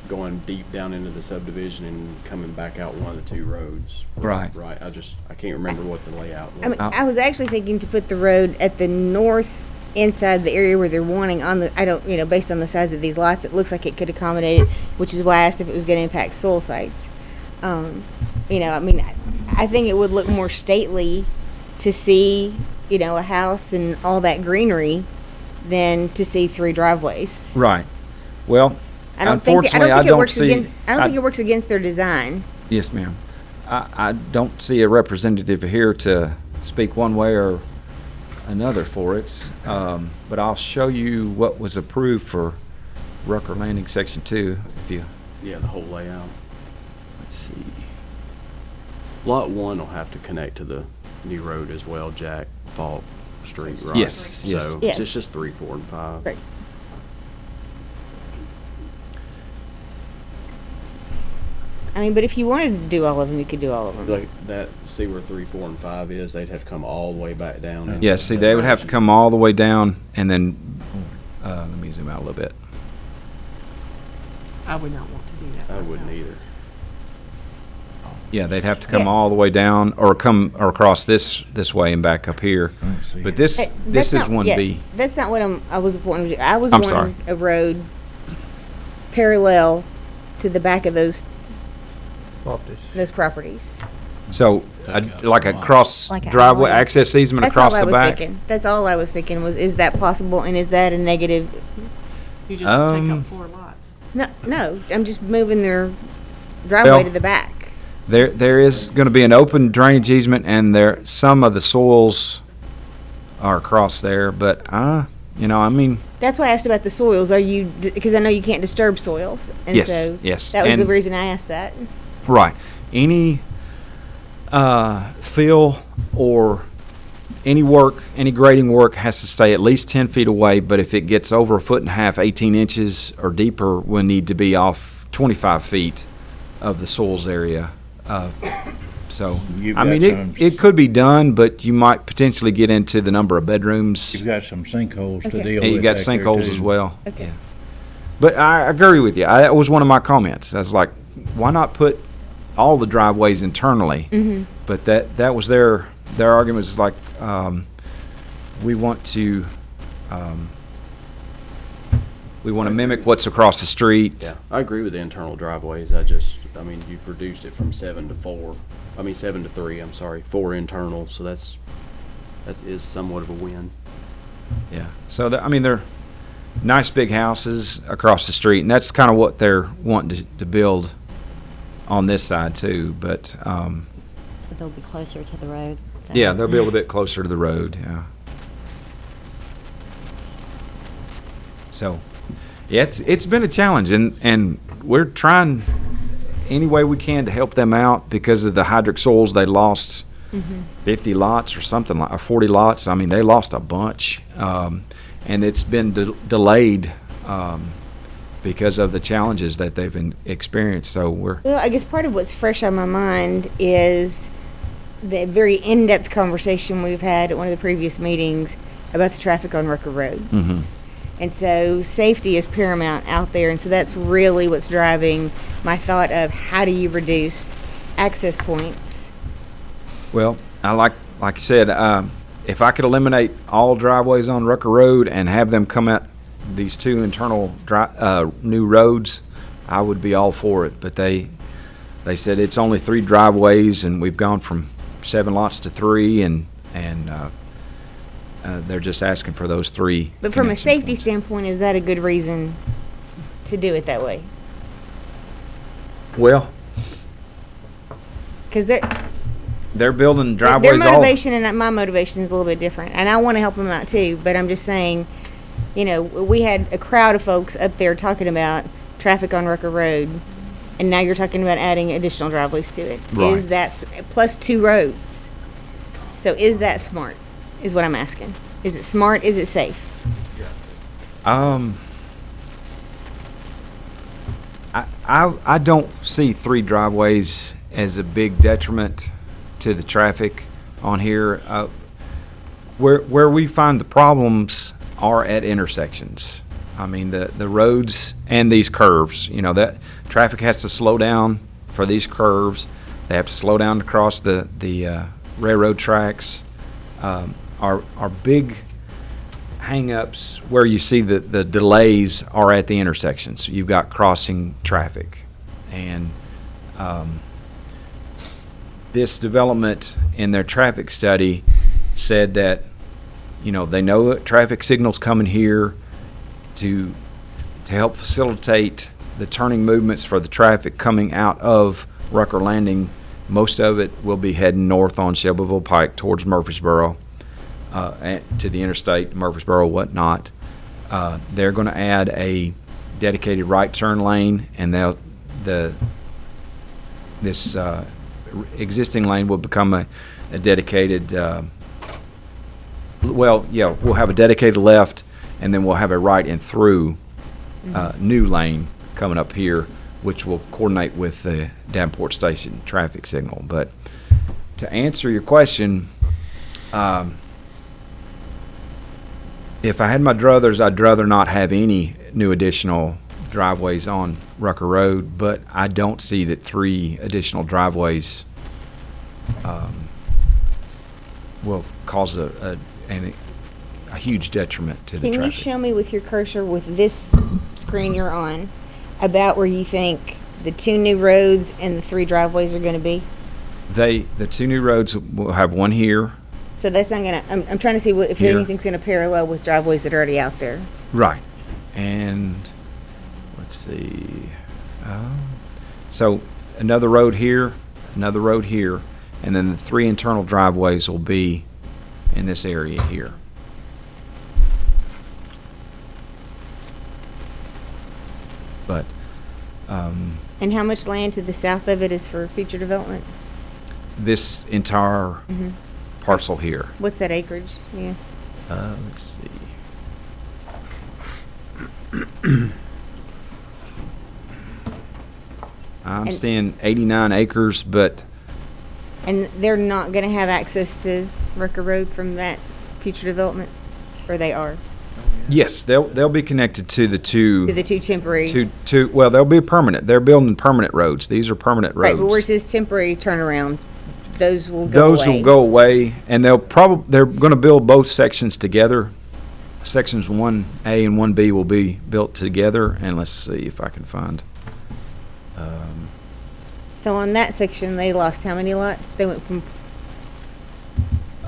going deep down into the subdivision and coming back out one of the two roads. Right. Right. I can't remember what the layout was. I mean, I was actually thinking to put the road at the north inside the area where they're wanting on the, I don't, based on the size of these lots, it looks like it could accommodate it, which is why I asked if it was gonna impact soil sites. I think it would look more stately to see, a house and all that greenery than to see three driveways. Right. Well, I don't think unfortunately, it works see. against. I don't think it works against their design. Yes, ma'am. I don't see a representative here to speak one way or another for it. But I'll show you what was approved for Rucker Landing Section 2. If you Yeah, the whole layout. let's see. Lot 1 will have to connect to the new road as well, Jack Falk Street, right? Yes, yes. So Yes. it's just 3, 4, and 5. Right. But if you wanted to do all of them, you could do all of them. Like that, see where 3, 4, and 5 is? They'd have to come all the way back down. into Yes, see, that they would have to direction. come all the way down and then, let me zoom out a little bit. I would not want to do that I wouldn't myself. either. Yeah, they'd have to come Yeah. all the way down or across this way and back up here. But this That's is not- 1B. yeah, that's not what I was wanting to do. I was I'm wanting a road parallel to the back of those properties. So, like a cross Like a driveway, alley. access easement That's across all I the was back? thinking. That's all I was thinking was, is that possible, and is that a negative? You just take Um, up 4 lots. No, I'm just moving their driveway Well- to the back. There is gonna be an open drainage easement, and some of the soils are across there, but, That's why I asked about the soils. Because I know you can't disturb soils, and Yes, so yes, that was the and- reason I asked that. right. Any, fill or any grading work has to stay at least 10 feet away, but if it gets over 1.5 feet, 18 inches or deeper, we'll need to be off 25 feet of the soils area. So, You've I mean, got some- it could be done, but you might potentially get into the number of bedrooms. You've got some sinkholes to Okay. deal with. And you got back there, sinkholes too. as well. Okay. Yeah. But I agree with you. That was one of my comments. I was like, why not put all the driveways internally? Mm-hmm. But that was their argument is like, we want to mimic what's across the street. Yeah, I agree with the internal driveways. You've reduced it from 7 to 3, I'm sorry, 4 internal, so that is somewhat of a win. Yeah. So, they're nice big houses across the street, and that's kind of what they're wanting to build on this side too. But, But they'll be closer to the road. so- yeah, they'll be a little bit closer to the road, yeah. So, yeah, it's been a challenge, and we're trying any way we can to help them out because of the hydric soils. They lost 50 lots or something like, or 40 lots. They lost a bunch, and it's been delayed because of the challenges that they've experienced. So Well, I guess part of what's fresh on my mind is the very in-depth conversation we've had at one of the previous meetings about the traffic on Rucker Road. Mhm. And so safety is paramount out there, and so that's really what's driving my thought of how do you reduce access points. Well, I like like I said, if I could eliminate all driveways on Rucker Road and have them come out these two internal new roads, I would be all for it. But they said it's only 3 driveways, and we've gone from 7 lots to 3, and they're just asking for those 3. But from a connection safety points. standpoint, is that a good reason to do it that way? Well, Because they're building their driveways all. motivation and my motivation is a little bit different, and I want to help them out too. But I'm just saying, you know, we had a crowd of folks up there talking about traffic on Rucker Road, and now you're talking about adding additional driveways to it. Right. Is that plus 2 roads? So is that smart? Is what I'm asking. Is it smart? Is it safe? I don't see 3 driveways as a big detriment to the traffic on here. Where we find the problems are at intersections. I mean, the roads and these curves, you know, that traffic has to slow down for these curves. They have to slow down to cross the railroad tracks. Our big hang-ups where you see the delays are at the intersections. You've got crossing traffic. And this development in their traffic study said that, you know, they know that traffic signals coming here to help facilitate the turning movements for the traffic coming out of Rucker Landing. Most of it will be heading north on Shelbyville Pike towards Murfreesboro, to the interstate, Murfreesboro, whatnot. They're going to add a dedicated right turn lane, and this existing lane will become a dedicated. We'll have a dedicated left, and then we'll have a right and through new lane coming up here, which will coordinate with the Davenport Station traffic signal. But to answer your question, if I had my druthers, I'd rather not have any new additional driveways on Rucker Road, but I don't see that 3 additional driveways will cause a huge detriment to the Can you traffic. show me with your cursor with this screen you're on about where you think the 2 new roads and the 3 driveways are going to be? The 2 new roads will have one here. So that's not gonna. I'm trying to see if Here. anything's gonna parallel with driveways that are already out there. Right. And let's see. So another road here, and then the 3 internal driveways will be in this area here. But And how much land to the south of it is for future development? this entire parcel here. What's that acreage? Yeah. Let's see. I'm And- seeing 89 acres, but And they're not gonna have access to Rucker Road from that future development, or they are yes, they'll be connected to the two. to the 2 temporary. Well, they'll be permanent. They're building permanent roads. These are permanent roads. Right, but where's this temporary turnaround? Those will go Those away. will go away, and they're going to build both sections together. Sections 1A and 1B will be built together, and let's see if I can find. So on that section, they lost how many lots? They went from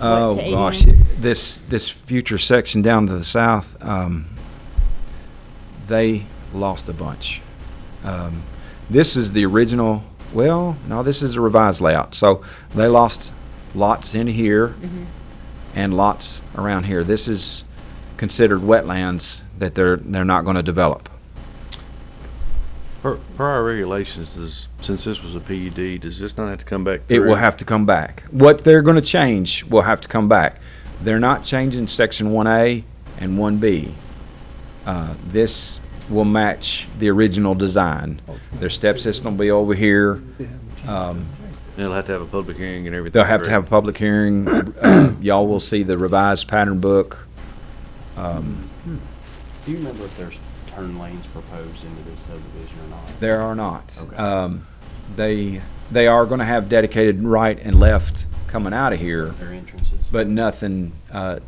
Oh, to gosh, 89? this future section down to the south, they lost a bunch. This is the original, well, no, this is a revised layout. So they lost lots in here and lots around here. This is considered wetlands that they're not going to develop. Per our regulations, since this was a PUD, does this not have to come back through? It will have to come back. What they're going to change will have to come back. They're not changing section 1A and 1B. This will match the original design. Their step system will be over here. They'll have to have a public hearing and everything. They'll have to have a correct? public hearing. Y'all will see the revised pattern book. Do you remember if there's turn lanes proposed into this subdivision or not? There are not. Okay. They are going to have dedicated right and left coming out of here, Their entrances. but nothing, turn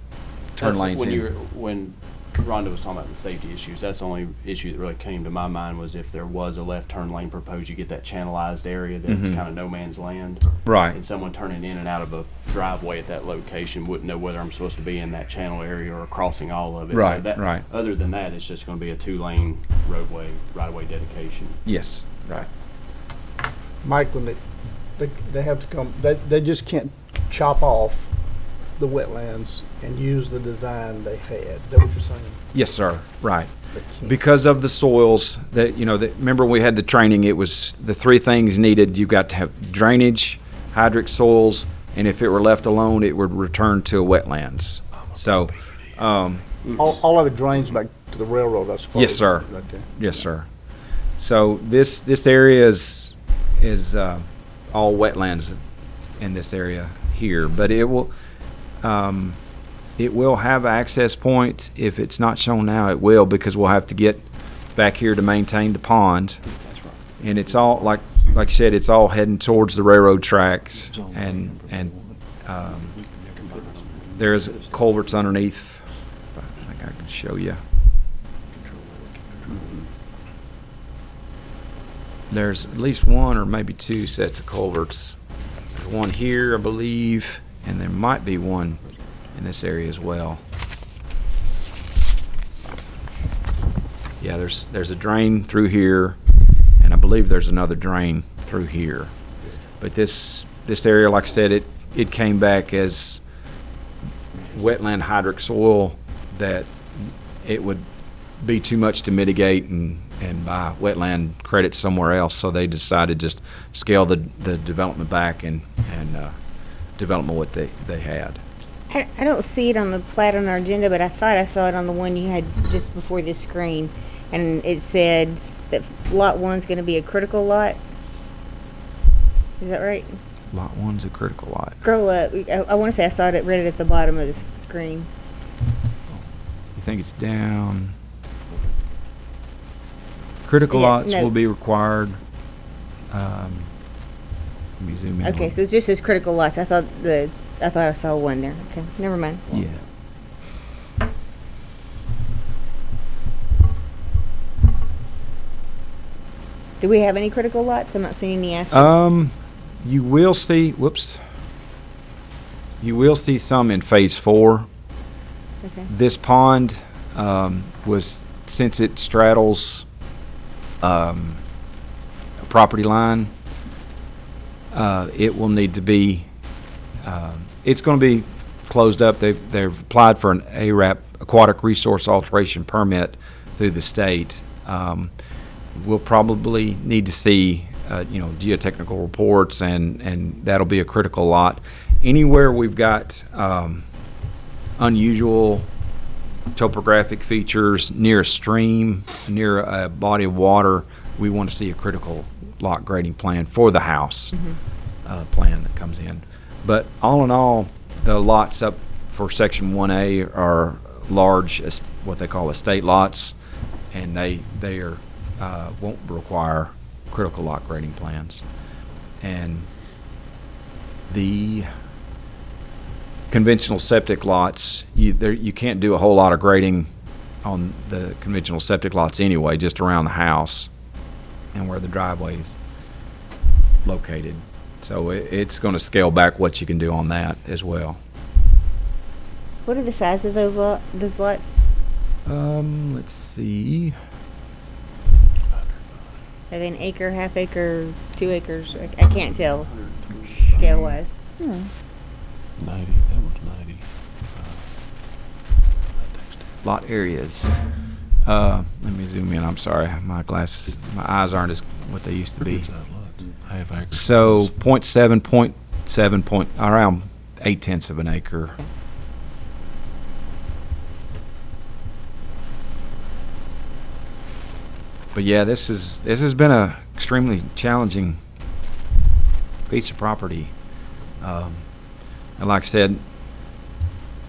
That's lanes when in. when Rhonda was talking about the safety issues, that's the only issue that really came to my mind was if there was a left turn lane proposed, you get that channelized area that's Mhm. kind of no man's land. Right. And someone turning in and out of a driveway at that location wouldn't know whether I'm supposed to be in that channel area or crossing all of it. Right, So that, right. Other than that, it's just gonna be a 2-lane roadway, right-of-way dedication. Yes, right. Mike, when they have to come, they just can't chop off the wetlands and use the design they had. Is that what you're saying? Yes, sir, right. They can't. Because of the soils that, remember we had the training, it was the three things needed. You got to have drainage, hydric soils, and if it were left alone, it would return to wetlands. So, All of it drains back to the railroad, I suppose. Yes, sir. Okay. yes, sir. So this area is all wetlands in this area here, but it will have access points. If it's not shown now, it will, because we'll have to get back here to maintain the pond. That's right. And it's all, like I said, it's all heading towards the railroad tracks, and there's culverts underneath. I think I can show you. There's at least one or maybe two sets of culverts. There's one here, I believe, and there might be one in this area as well. Yeah, there's a drain through here, and I believe there's another drain through here. But this area, like I said, it came back as wetland hydric soil that it would be too much to mitigate and buy wetland credits somewhere else. So they decided just scale the development back and development what they had. I don't see it on the plat on our agenda, but I thought I saw it on the one you had just before this screen. And it said that lot 1's gonna be a critical lot. Is that right? Lot 1's a critical lot. Scroll up. I wanna say I saw it, read it at the bottom of the screen. You think it's down? Critical Yeah, lots will be notes. required. Let me zoom in. Okay, so it just says critical lots. I thought I saw one there. Okay, never mind. Yeah. Do we have any critical lots? I'm not seeing any asterisks. You will see. Whoops. You will see some in phase 4. Okay. This pond was, since it straddles a property line, it will need to be. It's going to be closed up. They've applied for an ARAP, Aquatic Resource Alteration Permit, through the state. We'll probably need to see, geotechnical reports, and that'll be a critical lot. Anywhere we've got unusual topographic features near a stream, near a body of water, we want to see a critical lot grading plan for the house plan that comes in. But all in all, the lots up for Section 1A are large, what they call estate lots, and they are won't require critical lot grading plans. And the conventional septic lots, you can't do a whole lot of grading on the conventional septic lots anyway, just around the house and where the driveway is located. So it's going to scale back what you can do on that as well. What are the size of those lots? Let's see. Are they an acre, half acre, 2 acres? I can't tell scale wise. 90, that was 90. Lot areas. Let me zoom in. I'm sorry. My glasses, my eyes aren't as what they used to be. Half acre. So 0.7, around 0.8 of an acre. But yeah, this has been a extremely challenging piece of property. And like I said,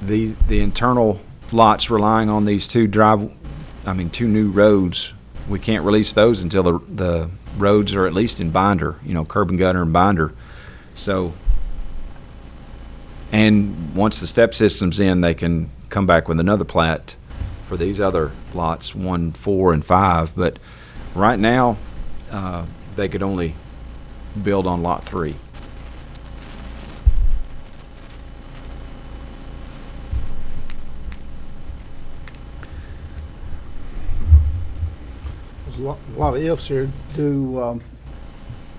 the internal lots relying on these two new roads, we can't release those until the roads are at least in binder, curb and gutter and binder. So And once the step system's in, they can come back with another plat for these other lots, 1, 4, and 5. But right now, they could only build on lot 3. There's a lot of ifs here. When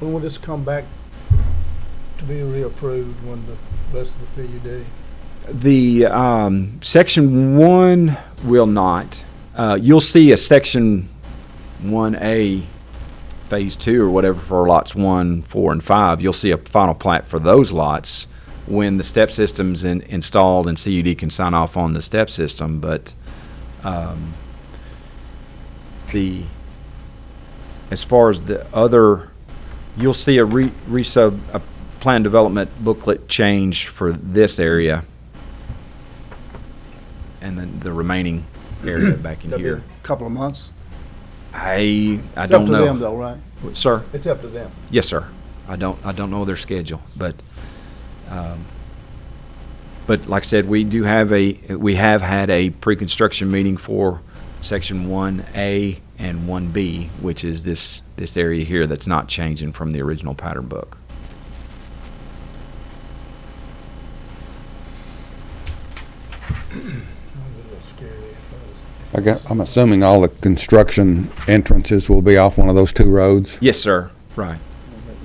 will this come back to be reapproved when the rest of the PUD? The Section 1 will not. You'll see a Section 1A Phase 2 or whatever for lots 1, 4, and 5. You'll see a final plat for those lots when the step system's installed and CUD can sign off on the step system. But as far as the other, you'll see a plan development booklet change for this area, and then the remaining area back in That'll be here. a couple of months. I It's don't up to know, them though, right? sir. It's up to them. Yes, sir. I don't know their schedule, but like I said, we have had a pre-construction meeting for Section 1A and 1B, which is this area here that's not changing from the original pattern book. I'm assuming all the construction entrances will be off one of those 2 roads? Yes, sir. Right.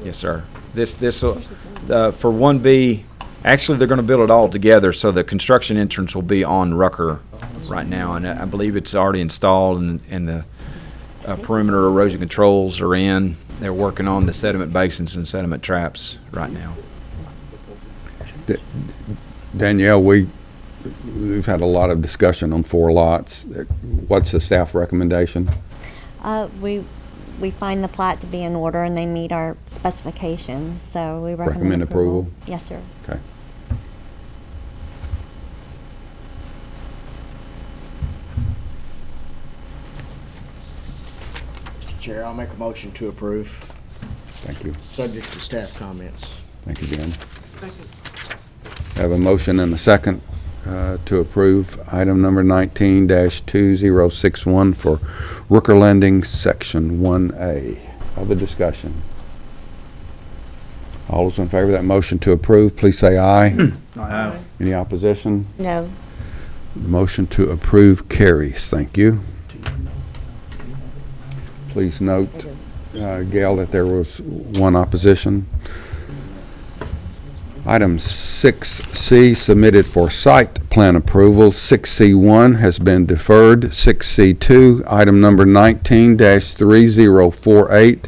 Yes, sir. This will, for 1B, actually, they're going to build it all together, so the construction entrance will be on Rucker right now, and I believe it's already installed, and the perimeter erosion controls are in. They're working on the sediment basins and sediment traps right now. Danielle, we've had a lot of discussion on 4 lots. What's the staff recommendation? We find the plat to be in order and they meet our specifications, so we recommend Recommend approval? Yes, sir. Okay. Mr. Chair, I'll make a motion to approve, Thank you. subject to staff comments. Thank you, Jen. Have a motion and a second to approve item number 19-2061 for Rooker Lending, Section 1A. Other discussion? All those in favor of that motion to approve, please say aye. Aye. Any opposition? No. The motion to approve carries. Thank you. Please note, Gail, that there was 1 opposition. Item 6C submitted for site plan approval. 6C1 has been deferred. 6C2, item number 19-3048,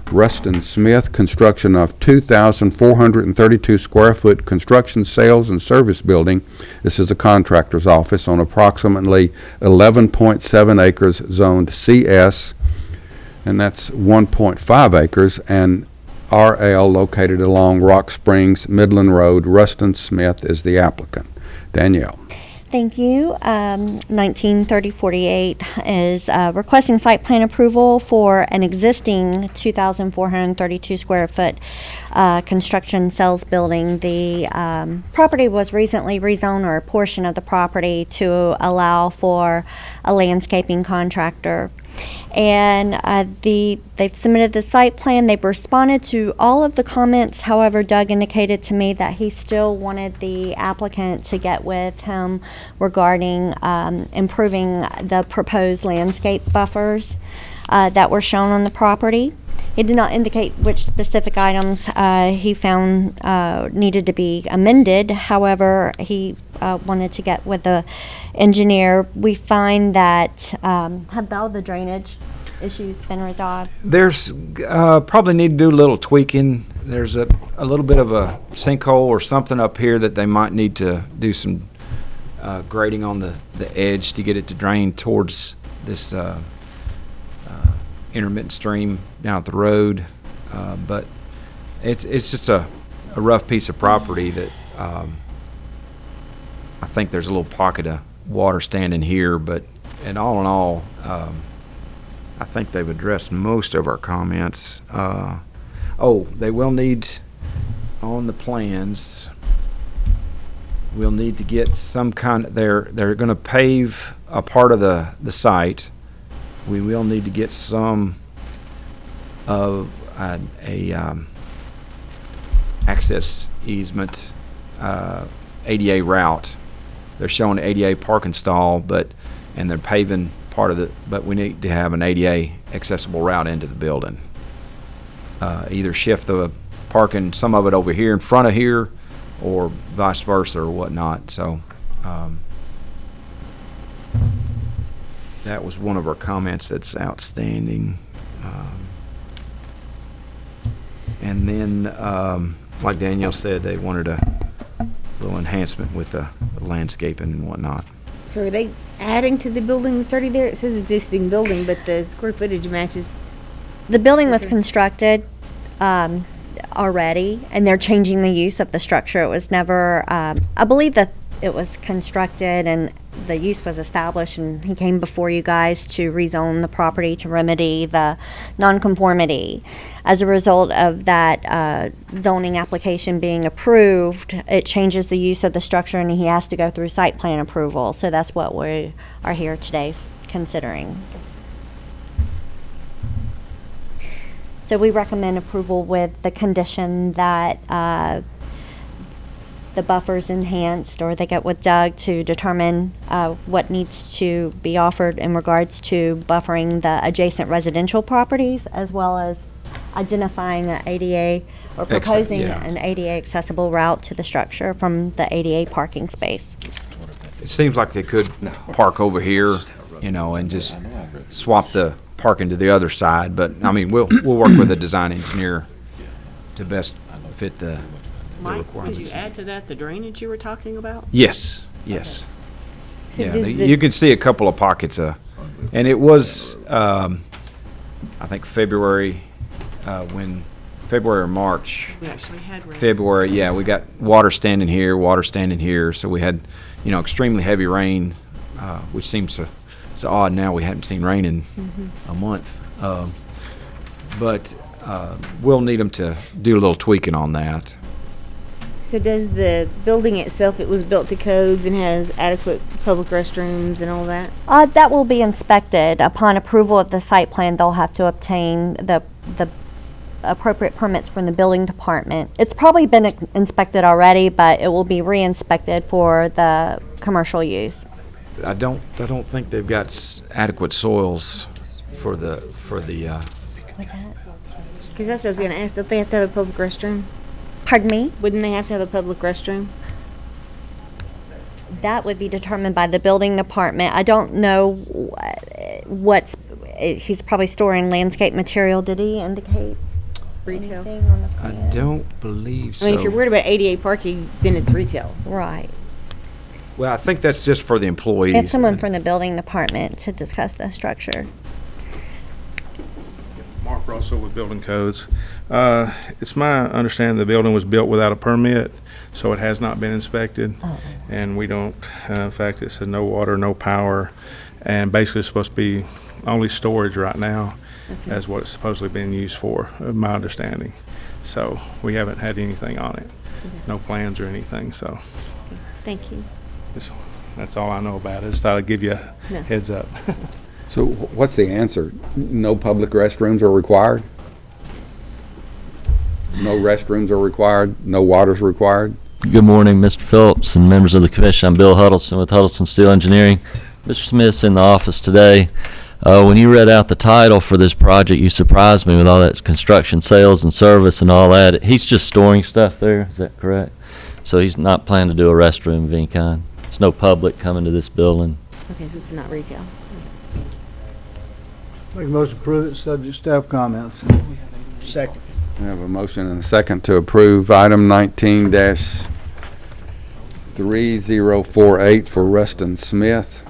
Rustin Smith, construction of 2,432 square foot construction sales and service building. This is a contractor's office on approximately 11.7 acres zoned CS, and that's 1.5 acres, and RL located along Rock Springs Midland Road. Rustin Smith is the applicant. Danielle. Thank you. 193048 is requesting site plan approval for an existing 2,432 square foot construction cells building. The property was recently rezoned, or a portion of the property, to allow for a landscaping contractor. And they've submitted the site plan. They've responded to all of the comments. However, Doug indicated to me that he still wanted the applicant to get with him regarding improving the proposed landscape buffers that were shown on the property. He did not indicate which specific items he found needed to be amended. However, he wanted to get with the engineer. We find that have all the drainage issues been resolved? There's probably need to do a little tweaking. There's a little bit of a sinkhole or something up here that they might need to do some grading on the edge to get it to drain towards this intermittent stream down at the road. But it's just a rough piece of property that I think there's a little pocket of water standing here, but and all in all, I think they've addressed most of our comments. Oh, they will need on the plans. we'll need to get some kind, they're gonna pave a part of the site. We will need to get some of access easement, ADA route. They're showing ADA parking stall, and they're paving part of but we need to have an ADA accessible route into the building. Either shift the parking, some of it over here in front of here, or vice versa or whatnot. So, that was one of our comments that's outstanding. And then, like Danielle said, they wanted a little enhancement with the landscaping and whatnot. So are they adding to the building that's already there? It says existing building, but the square footage matches. The building was Okay. constructed already, and they're changing the use of the structure. It was never, I believe that it was constructed and the use was established, and he came before you guys to rezone the property to remedy the nonconformity. As a result of that zoning application being approved, it changes the use of the structure, and he has to go through site plan approval. So that's what we are here today considering. So we recommend approval with the condition that the buffer's enhanced, or they get with Doug to determine what needs to be offered in regards to buffering the adjacent residential properties, as well as identifying an ADA, or proposing yeah. an ADA accessible route to the structure from the ADA parking space. It seems like they could park over here, and just swap the parking to the other side, but, I mean, we'll work with the design engineer to best fit the Mike, could requirements. you add to that the drainage you were talking about? Yes. So Yeah, does the- you can see a couple of pockets, and it was, I think February or March. We actually had rain. February, yeah, we got water standing here, so we had, extremely heavy rain, which seems so odd now. We hadn't seen rain in a month. But we'll need them to do a little tweaking on that. So does the building itself, it was built to codes and has adequate public restrooms and all that? That will be inspected. Upon approval of the site plan, they'll have to obtain the appropriate permits from the building department. It's probably been inspected already, but it will be re-inspected for the commercial use. I don't think they've got adequate soils for the. What's that? Because that's what I was going to ask. Don't they have to have a public restroom? Pardon me? Wouldn't they have to have a public restroom? That would be determined by the building department. I don't know what's, he's probably storing landscape material. Did he indicate Retail. anything on the I plan? don't believe so. I mean, if you're worried about ADA parking, then it's retail. Right. Well, I think that's just for the employees. It's someone from the building department to discuss the structure. Mark Russell with Building Codes. It's my understanding the building was built without a permit, so it has not been inspected. And we don't, in fact, it said no water, no power, and basically it's supposed to be only storage right now as what it's supposedly being used for, my understanding. So we haven't had anything on it, no plans or anything, so Thank you. that's all I know about it. Just thought I'd give you a No. heads up. So what's the answer? No public restrooms are required? No restrooms are required? No water's required? Good morning, Mr. Phillips and members of the commission. I'm Bill Huddleston with Huddleston Steel Engineering. Mr. Smith's in the office today. When you read out the title for this project, you surprised me with all that construction, sales, and service and all that. He's just storing stuff there, is that correct? So he's not planning to do a restroom of any kind? There's no public coming to this building? Okay, so it's not retail. Make a motion to approve it, subject to staff comments. Second. We have a motion and a second to approve item 19-3048 for Rustin Smith.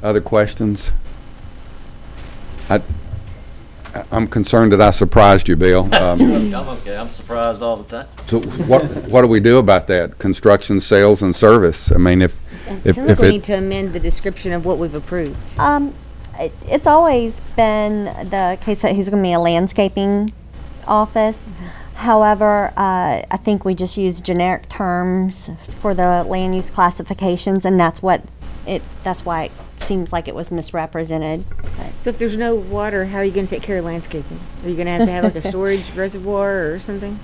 Other questions? I'm concerned that I surprised you, Bill. I'm okay. I'm surprised all the time. So what do we do about that? Construction, sales, and service? I mean, if It sounds like we need to amend the description of what we've approved. It's always been the case that he's going to be a landscaping office. However, I think we just use generic terms for the land use classifications, and that's why it seems like it was misrepresented. So if there's no water, how are you gonna take care of landscaping? Are you gonna have like a storage reservoir or something?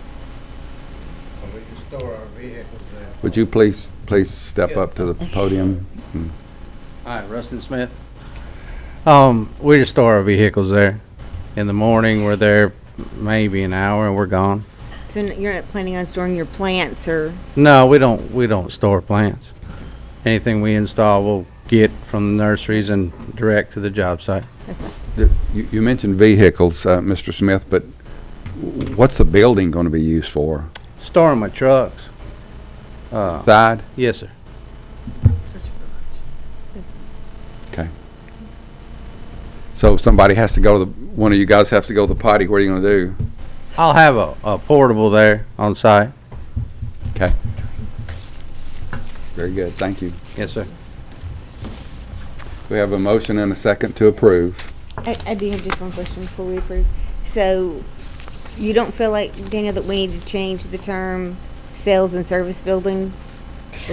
We can store our vehicles there. Would you please step up to the podium? Hi, Rustin Smith. We just store our vehicles there. In the morning, we're there maybe an hour and we're gone. So you're not planning on storing your plants or? No, we don't store plants. Anything we install, we'll get from the nurseries and direct to the job site. You mentioned vehicles, Mr. Smith, but what's the building going to be used for? Storing my trucks. Side? Yes, sir. Okay. So somebody has to go to one of you guys have to go to the potty. What are you going to do? I'll have a portable there on site. Okay. Very good. Thank you. Yes, sir. We have a motion and a second to approve. I do have just one question before we approve. So you don't feel like, Daniel, that we need to change the term sales and service building?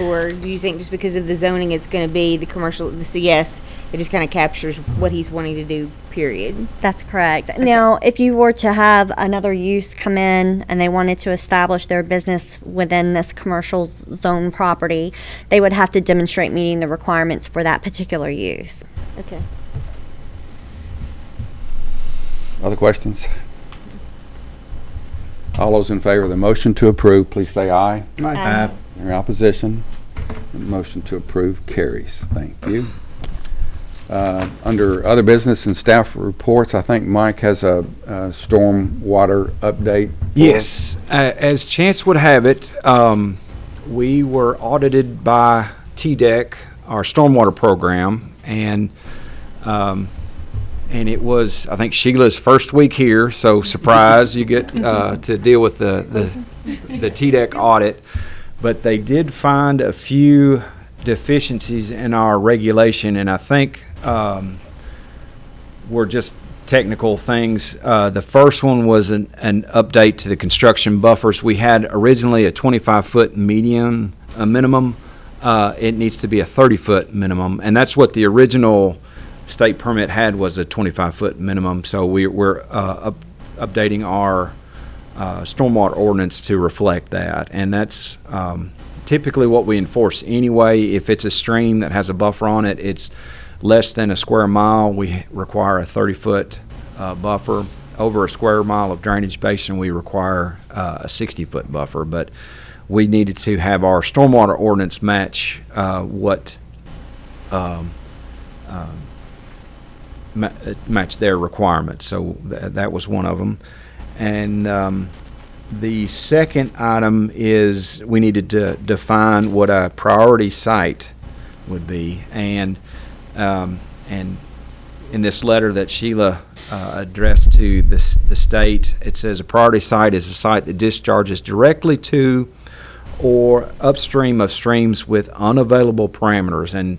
Or do you think just because of the zoning, it's going to be the commercial, the CS, it just kind of captures what he's wanting to do, period? That's correct. Now, if you were to have another use come in and they wanted to establish their business within this commercial zone property, they would have to demonstrate meeting the requirements for that particular use. Okay. Other questions? All those in favor of the motion to approve, please say aye. Aye. Any opposition? The motion to approve carries. Thank you. Under other business and staff reports, I think Mike has a storm water update. Yes, as chance would have it, we were audited by TDEC, our stormwater program, and it was, I think, Sheila's first week here, so surprise, you get to deal with the TDEC audit. But they did find a few deficiencies in our regulation, and I think were just technical things. The first one was an update to the construction buffers. We had originally a 25-foot minimum. It needs to be a 30-foot minimum, and that's what the original state permit had, was a 25-foot minimum. So we're updating our stormwater ordinance to reflect that, and that's typically what we enforce anyway. If it's a stream that has a buffer on it, it's less than a square mile, we require a 30-foot buffer. Over a square mile of drainage basin, we require a 60-foot buffer. But we needed to have our stormwater ordinance match match their requirements. So that was one of them. And the second item is we needed to define what a priority site would be. And in this letter that Sheila addressed to the state, it says a priority site is a site that discharges directly to or upstream of streams with unavailable parameters. And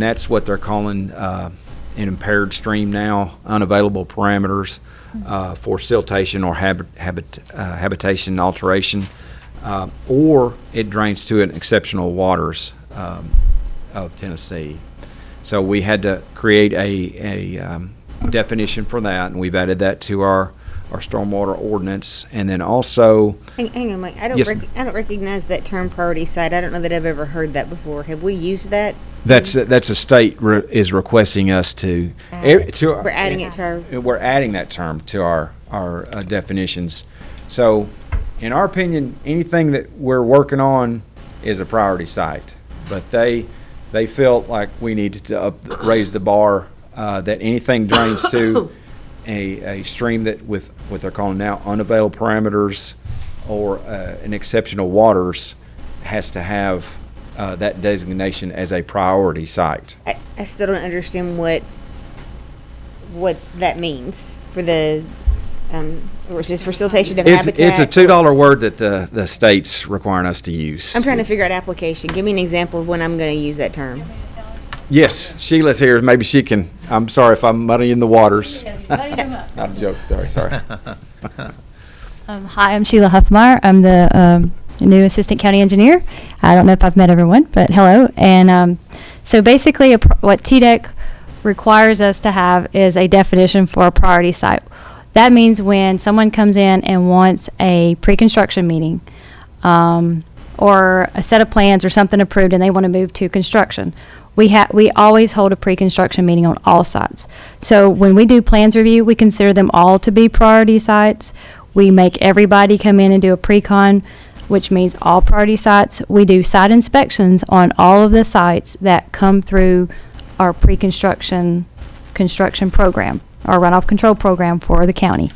that's what they're calling an impaired stream now, unavailable parameters. For siltation or habitation alteration, or it drains to an exceptional waters of Tennessee. So we had to create a definition for that, and we've added that to our stormwater ordinance. And then also, hang on, Mike. I Yes, don't recognize that term priority site. I don't know that I've ever heard that before. Have we used that? that's a state is requesting us to. We're adding it to our. We're adding that term to our definitions. So, in our opinion, anything that we're working on is a priority site. But they felt like we needed to raise the bar, that anything drains to a stream that with what they're calling now unavailable parameters or an exceptional waters has to have that designation as a priority site. I still don't understand what that means for the, or is this for siltation of habitat? It's a $2 word that the state's requiring us to use. I'm trying to figure out application. Give me an example of when I'm going to use that term. Yes, Sheila's here. Maybe she can. I'm sorry if I'm muddying the waters. Not a joke. Sorry. Hi, I'm Sheila Huffmeyer. I'm the new assistant county engineer. I don't know if I've met everyone, but hello. And so basically what TDEC requires us to have is a definition for a priority site. That means when someone comes in and wants a pre-construction meeting or a set of plans or something approved and they want to move to construction, we always hold a pre-construction meeting on all sites. So when we do plans review, we consider them all to be priority sites. We make everybody come in and do a pre-con, which means all priority sites. We do site inspections on all of the sites that come through our pre-construction construction program, our runoff control program for the county.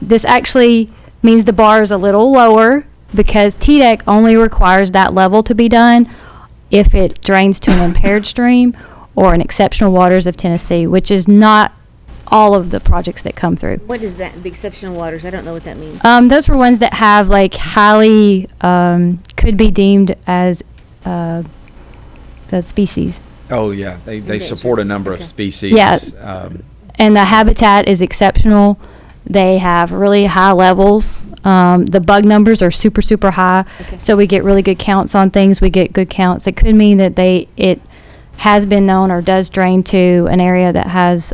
This actually means the bar is a little lower because TDEC only requires that level to be done if it drains to an impaired stream or an exceptional waters of Tennessee, which is not all of the projects that come through. What is that, the exceptional waters? I don't know what that means. Those were ones that have like highly, could be deemed as the species. Oh, yeah, they support a number of species. Yeah. And the habitat is exceptional. They have really high levels. The bug numbers are super, super high. So we get really good counts on things. We get good counts. It could mean that it has been known or does drain to an area that has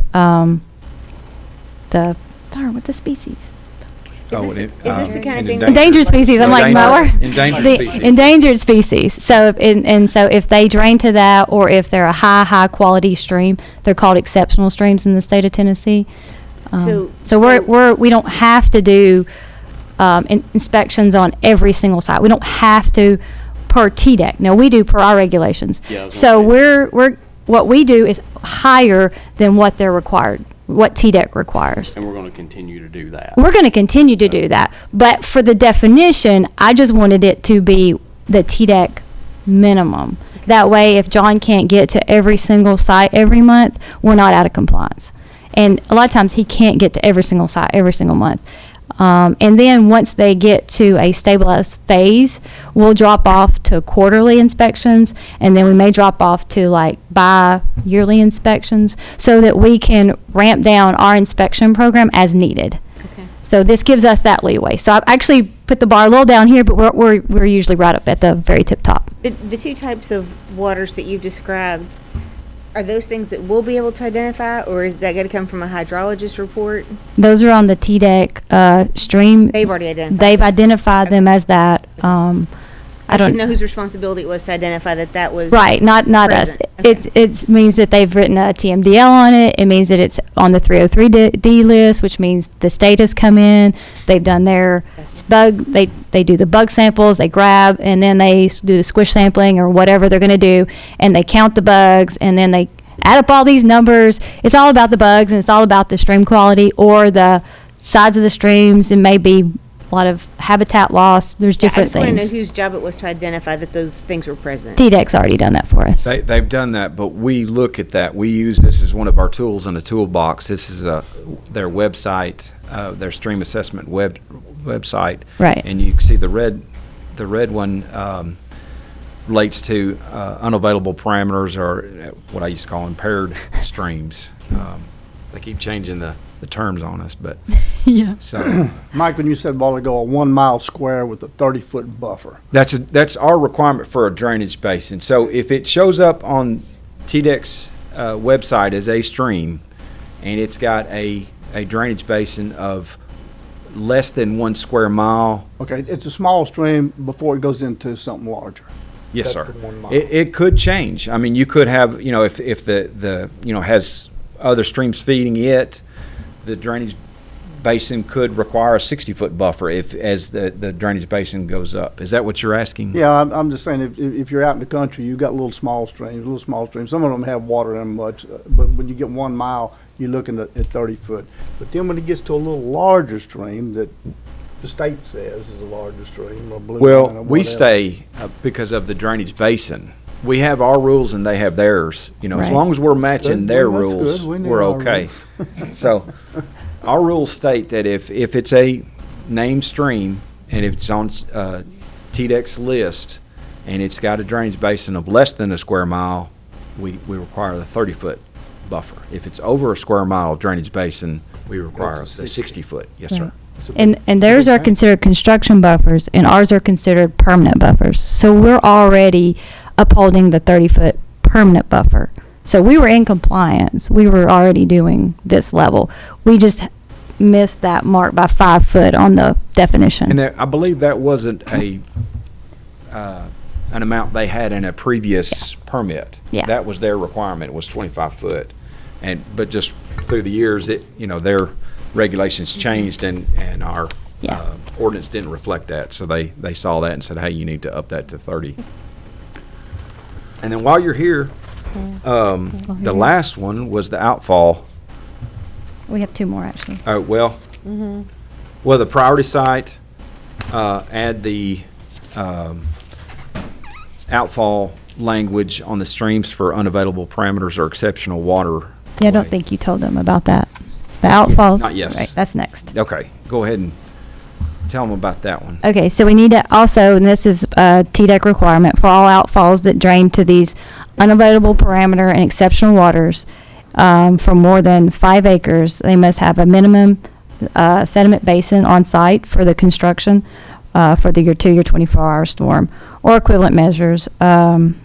what's the species? Is this the kind of thing? Endangered species. I'm like mower. Endangered species. Endangered species. So so if they drain to that, or if they're a high quality stream, they're called exceptional streams in the state of Tennessee. So we don't have to do inspections on every single site. We don't have to per TDEC. No, we do per our regulations. Yeah, so what we do is higher than what they're required, what TDEC requires. And we're going to continue to do that. We're going to continue to do that. But for the definition, I just wanted it to be the TDEC minimum. That way, if John can't get to every single site every month, we're not out of compliance. And a lot of times he can't get to every single site every single month. And then once they get to a stabilized phase, we'll drop off to quarterly inspections, and then we may drop off to like bi-yearly inspections so that we can ramp down our inspection program as needed. Okay. So this gives us that leeway. So I've actually put the bar a little down here, but we're usually right up at the very tip top. The two types of waters that you've described, are those things that we'll be able to identify, or is that going to come from a hydrologist report? Those are on the TDEC stream. They've already identified. They've identified them as that. I didn't know whose responsibility it was to identify that was right, not us. present. It means that they've written a TMDL on it. It means that it's on the 303D list, which means the state has come in. They've done their bug. They do the bug samples. They grab, and then they do the squish sampling or whatever they're going to do, and they count the bugs, and then they add up all these numbers. It's all about the bugs, and it's all about the stream quality or the sides of the streams, and maybe a lot of habitat loss. There's different things. I just want to know whose job it was to identify that those things were present. TDEC's already done that for us. They've done that, but we look at that. We use this as one of our tools in the toolbox. This is their website, their stream assessment website. Right. And you can see the red one relates to unavailable parameters, or what I used to call impaired streams. They keep changing the terms on us, but yeah. So, Mike, when you said a while ago, a 1 mile square with a 30-foot buffer. that's our requirement for a drainage basin. So if it shows up on TDEC's website as a stream, and it's got a drainage basin of less than 1 square mile. Okay, it's a small stream before it goes into something larger. Yes, That's sir. the 1 mile. It could change. I mean, you could have, if the has other streams feeding it, the drainage basin could require a 60-foot buffer as the drainage basin goes up. Is that what you're asking? Yeah, I'm just saying, if you're out in the country, you've got little small streams. Some of them have water in them much, but when you get 1 mile, you're looking at 30 foot. But then when it gets to a little larger stream that the state says is a larger stream, or blue line or Well, we whatever. stay because of the drainage basin. We have our rules and they have theirs. As Right. long as we're matching their That's rules, good. We know we're our okay. rules. So our rules state that if it's a named stream and if it's on TDEC's list and it's got a drainage basin of less than a square mile, we require the 30-foot buffer. If it's over a square mile of drainage basin, we require the 60-foot. Yes, sir. And theirs are considered construction buffers, and ours are considered permanent buffers. So we're already upholding the 30-foot permanent buffer. So we were in compliance. We were already doing this level. We just missed that mark by 5 foot on the definition. And I believe that wasn't an amount they had in a previous permit. Yeah. That was their requirement, was 25 foot. But just through the years, their regulations changed and our ordinance didn't reflect that. So they saw that and said, hey, you need to up that to 30. And then while you're here, the last one was the outfall. We have 2 more, actually. Oh, well, well, the priority site, add the outfall language on the streams for unavailable parameters or exceptional water. Yeah, I don't think you told them about that. The outfalls. Not yes. Right, that's next. Okay, go ahead and tell them about that one. Okay, so we need to also, and this is a TDEC requirement for all outfalls that drain to these unavailable parameter and exceptional waters for more than 5 acres, they must have a minimum sediment basin on site for the construction for the year 24-hour storm or equivalent measures. And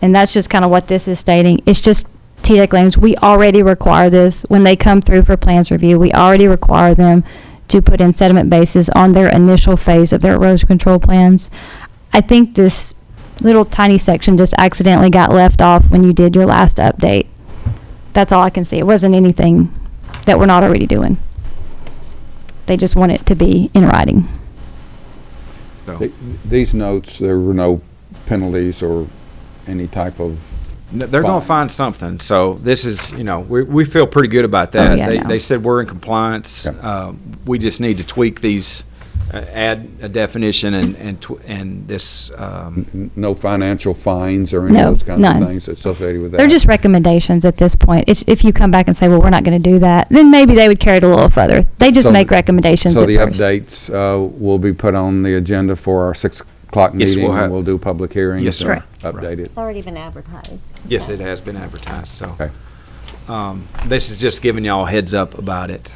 that's just kind of what this is stating. It's just TDEC language. We already require this when they come through for plans review. We already require them to put in sediment bases on their initial phase of their erosion control plans. I think this little tiny section just accidentally got left off when you did your last update. That's all I can see. It wasn't anything that we're not already doing. They just want it to be in writing. These notes, there were no penalties or any type of They're going to find something. So this is, we feel pretty good about that. They said we're in compliance. We just need to tweak these, add a definition and this. No financial fines or any of those kinds of things associated with that. They're just recommendations at this point. It's if you come back and say, well, we're not going to do that, then maybe they would carry it a little further. They just make recommendations So at the first. updates will be put on the agenda for our 6 o'clock Yes, meeting, we'll have- and we'll do public hearings. Yes, sir. and Update it. It's already been advertised. Yes, it has been advertised. So Okay. this is just giving y'all a heads up about it.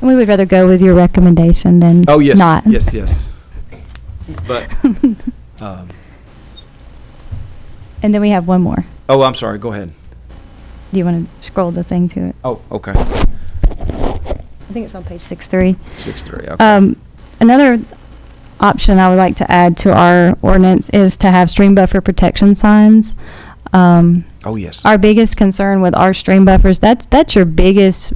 We would rather go with your recommendation than Oh, yes. not. Yes. But, And then we have one more. oh, I'm sorry. Go ahead. Do you want to scroll the thing to it? Oh, okay. I think it's on page 6.3. 6.3. Okay. Another option I would like to add to our ordinance is to have stream buffer protection signs. Oh, yes. Our biggest concern with our stream buffers, that's your biggest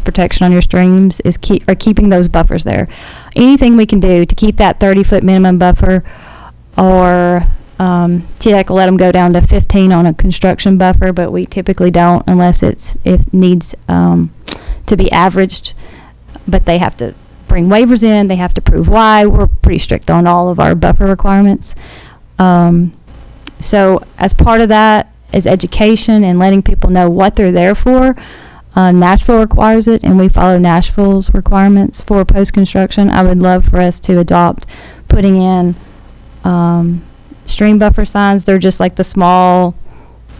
protection on your streams is keeping those buffers there. Anything we can do to keep that 30-foot minimum buffer, or TDEC will let them go down to 15 on a construction buffer, but we typically don't unless it needs to be averaged. But they have to bring waivers in. They have to prove why. We're pretty strict on all of our buffer requirements. So as part of that is education and letting people know what they're there for. Nashville requires it, and we follow Nashville's requirements for post-construction. I would love for us to adopt putting in stream buffer signs. They're just like the small,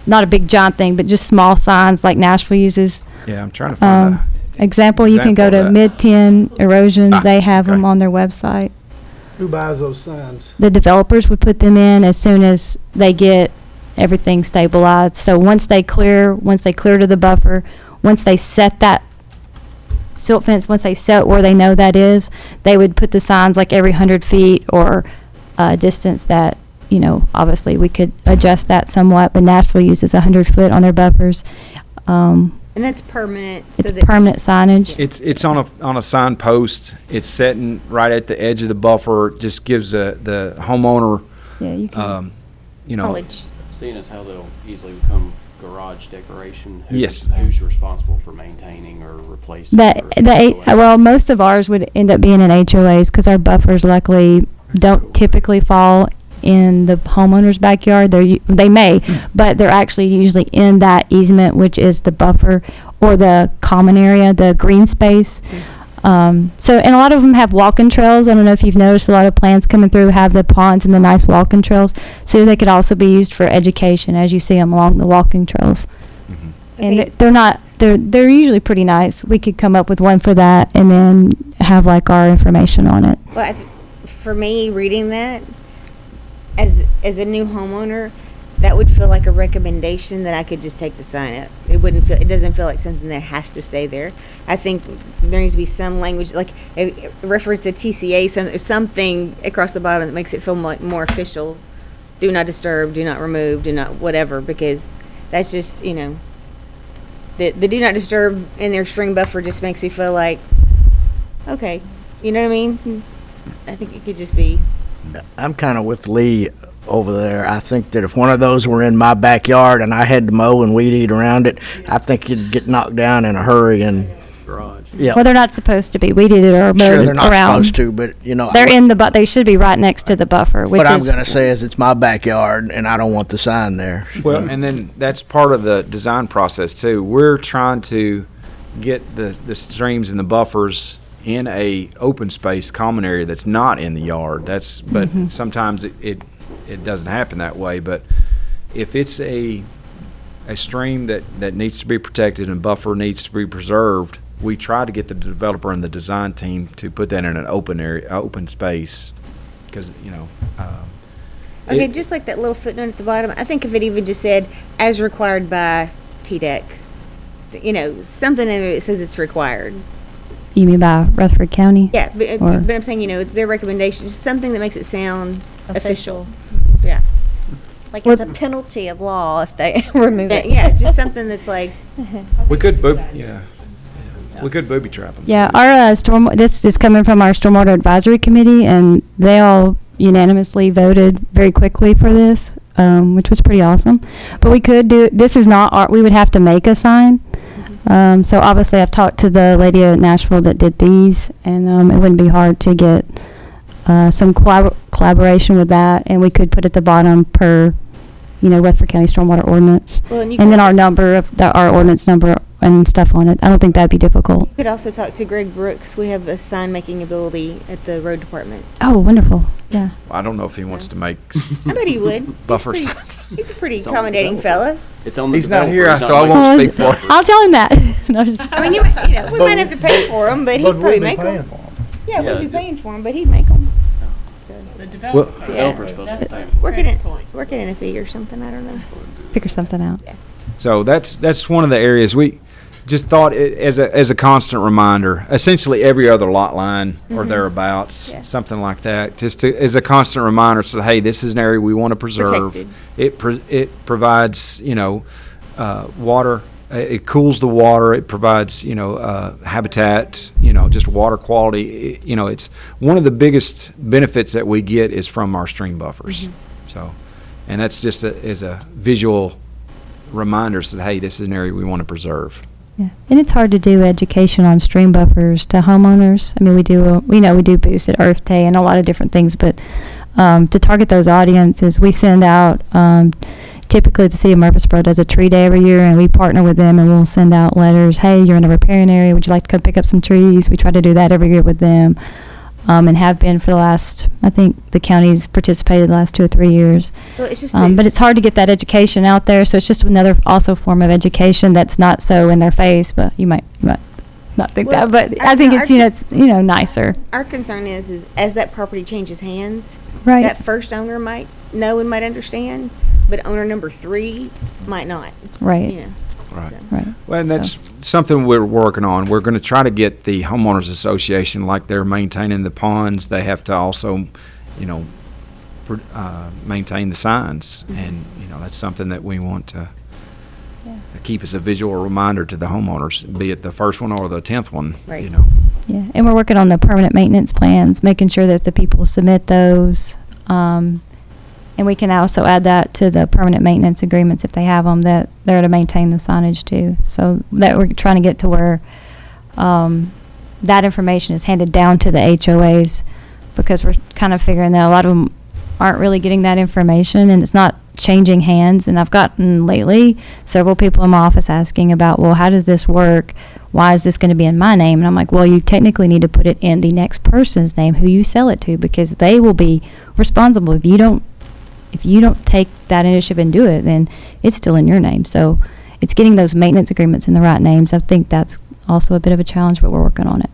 not a big giant thing, but just small signs like Nashville uses. Yeah, I'm trying to find a example. You can go to of that. Mid-10 Erosion. They have them on their website. Who buys those signs? The developers would put them in as soon as they get everything stabilized. So once they clear to the buffer, once they set that silt fence, once they set where they know that is, they would put the signs like every 100 feet or distance that, obviously we could adjust that somewhat, but Nashville uses 100 foot on their buffers. And that's permanent. It's permanent signage. It's on a sign post. It's setting right at the edge of the buffer. It just gives the homeowner, Yeah, you can. Knowledge. Seeing as how they'll easily become garage decoration. Yes. Who's responsible for maintaining or replacing? Well, most of ours would end up being in HOAs because our buffers luckily don't typically fall in the homeowner's backyard. They may, but they're actually usually in that easement, which is the buffer or the common area, the green space. And a lot of them have walking trails. I don't know if you've noticed a lot of plants coming through have the ponds and the nice walking trails. So they could also be used for education as you see them along the walking trails. And Okay. they're usually pretty nice. We could come up with one for that and then have like our information on it. Well, for me, reading that, as a new homeowner, that would feel like a recommendation that I could just take the sign up. It doesn't feel like something that has to stay there. I think there needs to be some language, like a reference to TCA, something across the bottom that makes it feel more official. Do not disturb, do not remove, do not whatever, because that's just, the do not disturb in their stream buffer just makes me feel like, okay, you know what I mean? I think it could just be. I'm kind of with Lee over there. I think that if one of those were in my backyard and I had to mow and weed eat around it, I think it'd get knocked down in a hurry and. Garage. Yeah. Well, they're not supposed to be weeded or mowed Sure, they're not around. supposed to, but They're in the they should be right next to the buffer, which What I'm is gonna say is it's my backyard and I don't want the sign there. Well, and then that's part of the design process too. We're trying to get the streams and the buffers in a open space common area that's not in the yard. But sometimes it doesn't happen that way. But if it's a stream that needs to be protected and buffer needs to be preserved, we try to get the developer and the design team to put that in an open area, open space, because Okay, just like that little footnote at the bottom, I think if it even just said, as required by TDEC, something in it that says it's required. you mean by Rutherford County? Yeah, but Or- I'm saying, it's their recommendation, just something that makes it sound official. Yeah. Like it's a penalty of law if they remove it. Yeah, just something that's like. we could we could booby trap them. Yeah, our this is coming from our Stormwater Advisory Committee, and they all unanimously voted very quickly for this, which was pretty awesome. But we could do, this is not our, we would have to make a sign. So obviously I've talked to the lady at Nashville that did these, and it wouldn't be hard to get some collaboration with that, and we could put at the bottom per, Rutherford County Stormwater Ordinance. Well, and you and then could- our number of, our ordinance number and stuff on it. I don't think that'd be difficult. You could also talk to Greg Brooks. We have a sign making ability at the road department. Oh, wonderful. Yeah. I don't know if he wants to make I bet he would. buffer He's signs. He's a pretty It's on the accommodating developer. fella. It's on the He's not developer. here, He's so not I making- won't speak for him. I'll tell him that. No, just- I mean, we might have to pay for them, but he'd probably make them. Yeah, Yeah, we'd be the- paying for them, but he'd make them. The developer. Developer's supposed to That's pay. Work it Craig's point. work it in a fee or something. I don't know. Figure something out. So that's one of the areas we just thought as a constant reminder. Essentially, every other lot line or thereabouts, Yeah. something like that, just as a constant reminder. So hey, this is an area we want to preserve. Protected. It provides water. It cools the water. It provides habitat. Just water quality. It's one of the biggest benefits that we get is from our stream buffers. So, and that's just as a visual reminder that hey, this is an area we want to preserve. Yeah, and it's hard to do education on stream buffers to homeowners. I mean, we do Boosted Earth Day and a lot of different things, but to target those audiences, we send out, typically the City of Murfreesboro does a tree day every year, and we partner with them, and we'll send out letters, hey, you're in a riparian area, would you like to come pick up some trees? We try to do that every year with them, and have been for the last, I think the county's participated the last 2 or 3 years. Well, it's just But it's hard to get that education out there, so it's just another also form of education that's not so in their face, but you might not think Well, that, but our- I think our- it's nicer. our concern is as that property changes hands, Right. that first owner might know and might understand, but owner number 3 might not. Right. You know. Right. Right. Well, and So- that's something we're working on. We're going to try to get the homeowners association, like they're maintaining the ponds, they have to also, maintain the signs, and that's something that we want to keep as a visual reminder to the homeowners, be it the first one or the 10th one. Right. Yeah, and we're working on the permanent maintenance plans, making sure that the people submit those. And we can also add that to the permanent maintenance agreements if they have them, that they're to maintain the signage too. So that we're trying to get to where that information is handed down to the HOAs, because we're kind of figuring that a lot of them aren't really getting that information, and it's not changing hands. And I've gotten lately several people in my office asking about, well, how does this work? Why is this going to be in my name? And I'm like, well, you technically need to put it in the next person's name who you sell it to, because they will be responsible. If you don't take that initiative and do it, then it's still in your name. So it's getting those maintenance agreements in the right names. I think that's also a bit of a challenge, but we're working on it.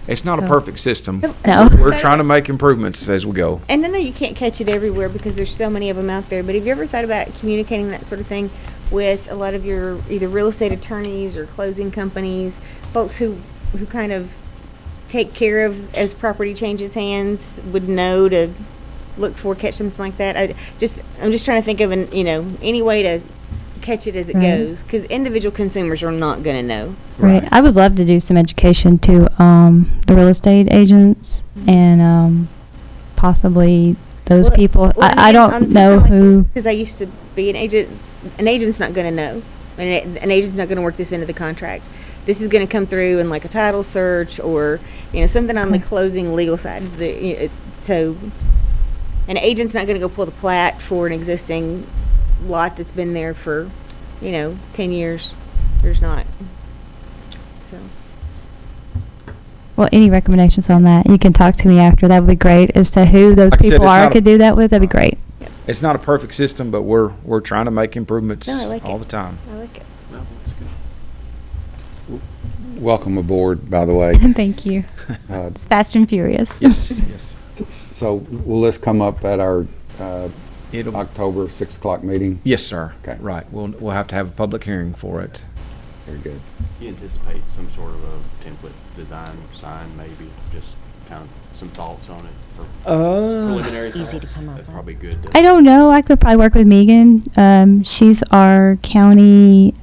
It's not a So- perfect system. No. We're trying to make improvements as we go. And I know you can't catch it everywhere because there's so many of them out there, but have you ever thought about communicating that sort of thing with a lot of your either real estate attorneys or closing companies, folks who kind of take care of as property changes hands, would know to look for, catch something like that? I'm just trying to think of any way to catch it as it Right. goes, because individual consumers are not going to know. Right. I would love to do some education to the real estate agents and possibly those people. I don't know who. Because I used to be an agent. An agent's not going to know. An agent's not going to work this into the contract. This is going to come through in like a title search or something on the closing legal side. So an agent's not going to go pull the plat for an existing lot that's been there for 10 years. There's not. So Well, any recommendations on that? You can talk to me after. That would be great. As to who those Like I said, people it's are, not a- could do that with. That'd be great. It's not a perfect system, but we're trying to make improvements No, I like all it. the time. I like it. I think it's good. Welcome aboard, by the way. Thank you. It's fast and furious. Yes, yes. So will this come up at our It'll- October 6 o'clock meeting? Yes, sir. Okay. Right. We'll have to have a public hearing for it. Very good. You anticipate some sort of a template design sign, maybe, just kind of some thoughts on it? Preliminary Easy to thoughts? come up That's with. probably good to. I don't know. I could probably work with Megan. She's our county.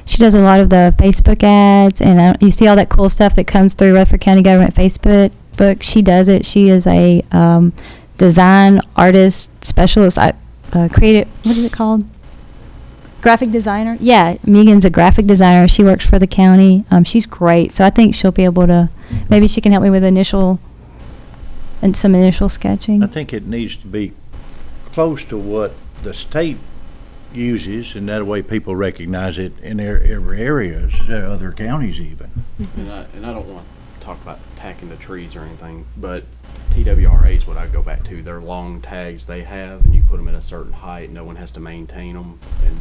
She does a lot of the Facebook ads, and you see all that cool stuff that comes through Rutherford County Government Facebook. She does it. She is a design artist specialist. Creative. What is it called? Graphic designer. Yeah, Megan's a graphic designer. She works for the county. She's great. So I think she'll be able to. Maybe she can help me with some initial sketching. I think it needs to be close to what the state uses, and that way people recognize it in their every areas, other counties even. And I don't want to talk about tacking the trees or anything, but TWRA is what I go back to. They're long tags they have, and you put them at a certain height. No one has to maintain them, and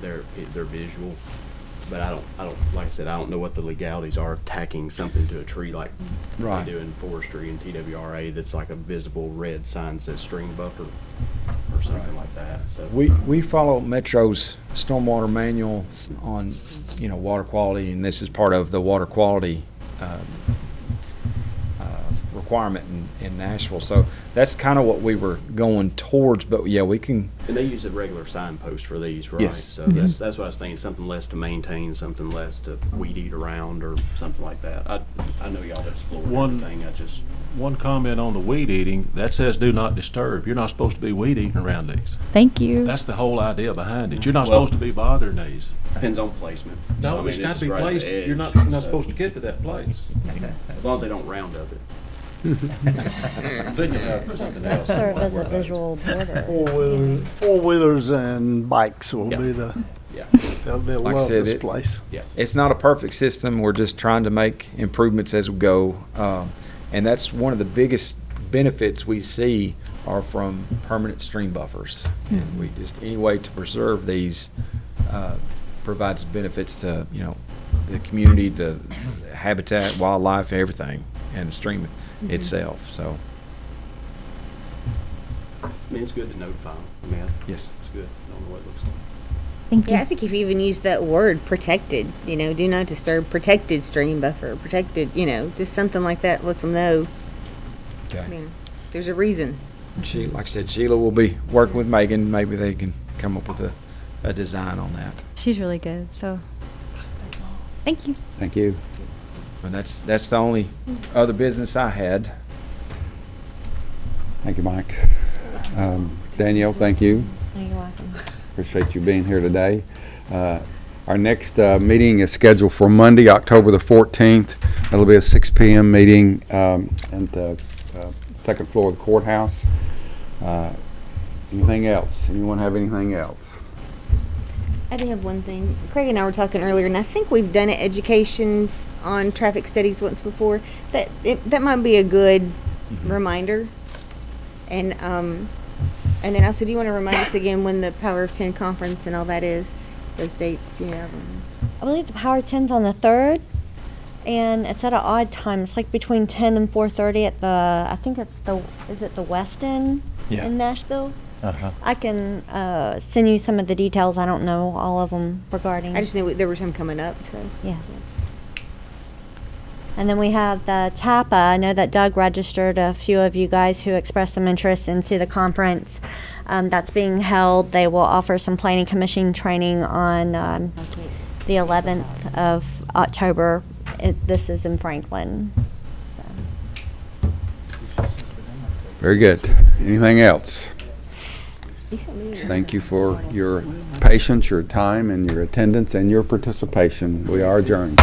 they're visual. But I don't like I said, I don't know what the legalities are of tacking something to a tree like Right. they do in forestry and TWRA. That's like a visible red sign that says stream buffer or something like that. So We follow Metro's stormwater manual on water quality, and this is part of the water quality requirement in Nashville. So that's kind of what we were going towards. But yeah, we can. And they use a regular signpost for these, right? Yes. So that's what I was thinking, something less to maintain, something less to weed eat around or something like that. I know y'all explored everything, One comment on the weed eating, that says do not disturb. You're not supposed to be weed eating around these. Thank you. That's the whole idea behind it. You're not Well- supposed to be bothering these. depends on placement. So, I No, mean, it's got to be right at the placed, edge, you're not so- supposed to get to that place. As long as they don't round up it. Then you'll have something else. Serve as a visual border. Four-wheelers and bikes will Yeah. be the, Yeah. they'll Like I love said, this place. Yeah. It's not a perfect system. We're just trying to make improvements as we go. And that's one of the biggest benefits we see are from permanent stream buffers. And we just, any way to preserve these provides benefits to, the community, the habitat, wildlife, everything, and the stream itself. So, I mean, it's good to notify them. I mean, yes. it's good. I don't know what it looks like. Thank you. Yeah, I think if you even use that word protected, do not disturb, protected stream buffer, protected, just something like that lets them know, Okay. there's a reason. Like I said, Sheila will be working with Megan. Maybe they can come up with a design on that. She's really good. So thank you. Thank you. And that's the only other business I had. Thank you, Mike. Danielle, thank you. You're welcome. Appreciate you being here today. Our next meeting is scheduled for Monday, October the 14th. It'll be a 6 p.m. meeting at the second floor of the courthouse. Anything else? Anyone have anything else? I do have one thing. Craig and I were talking earlier, and I think we've done an education on traffic studies once before. That might be a good reminder. And And then also, do you want to remind us again when the Power of 10 conference and all that is? Those dates, do you have them? I believe the Power 10's on the 3rd, and it's at an odd time. It's like between 10 and 4:30 at the, I think it's the, is it the Westin Yeah. in Nashville? Uh-huh. I can send you some of the details. I don't know all of them regarding. I just knew there were some coming up, so. Yes. And then we have the TAPA. I know that Doug registered a few of you guys who expressed some interest into the conference that's being held. They will offer some planning commission training on the 11th of October. This is in Franklin. Very good. Anything else? Thank you for your patience, your time, and your attendance, and your participation. We are adjourned.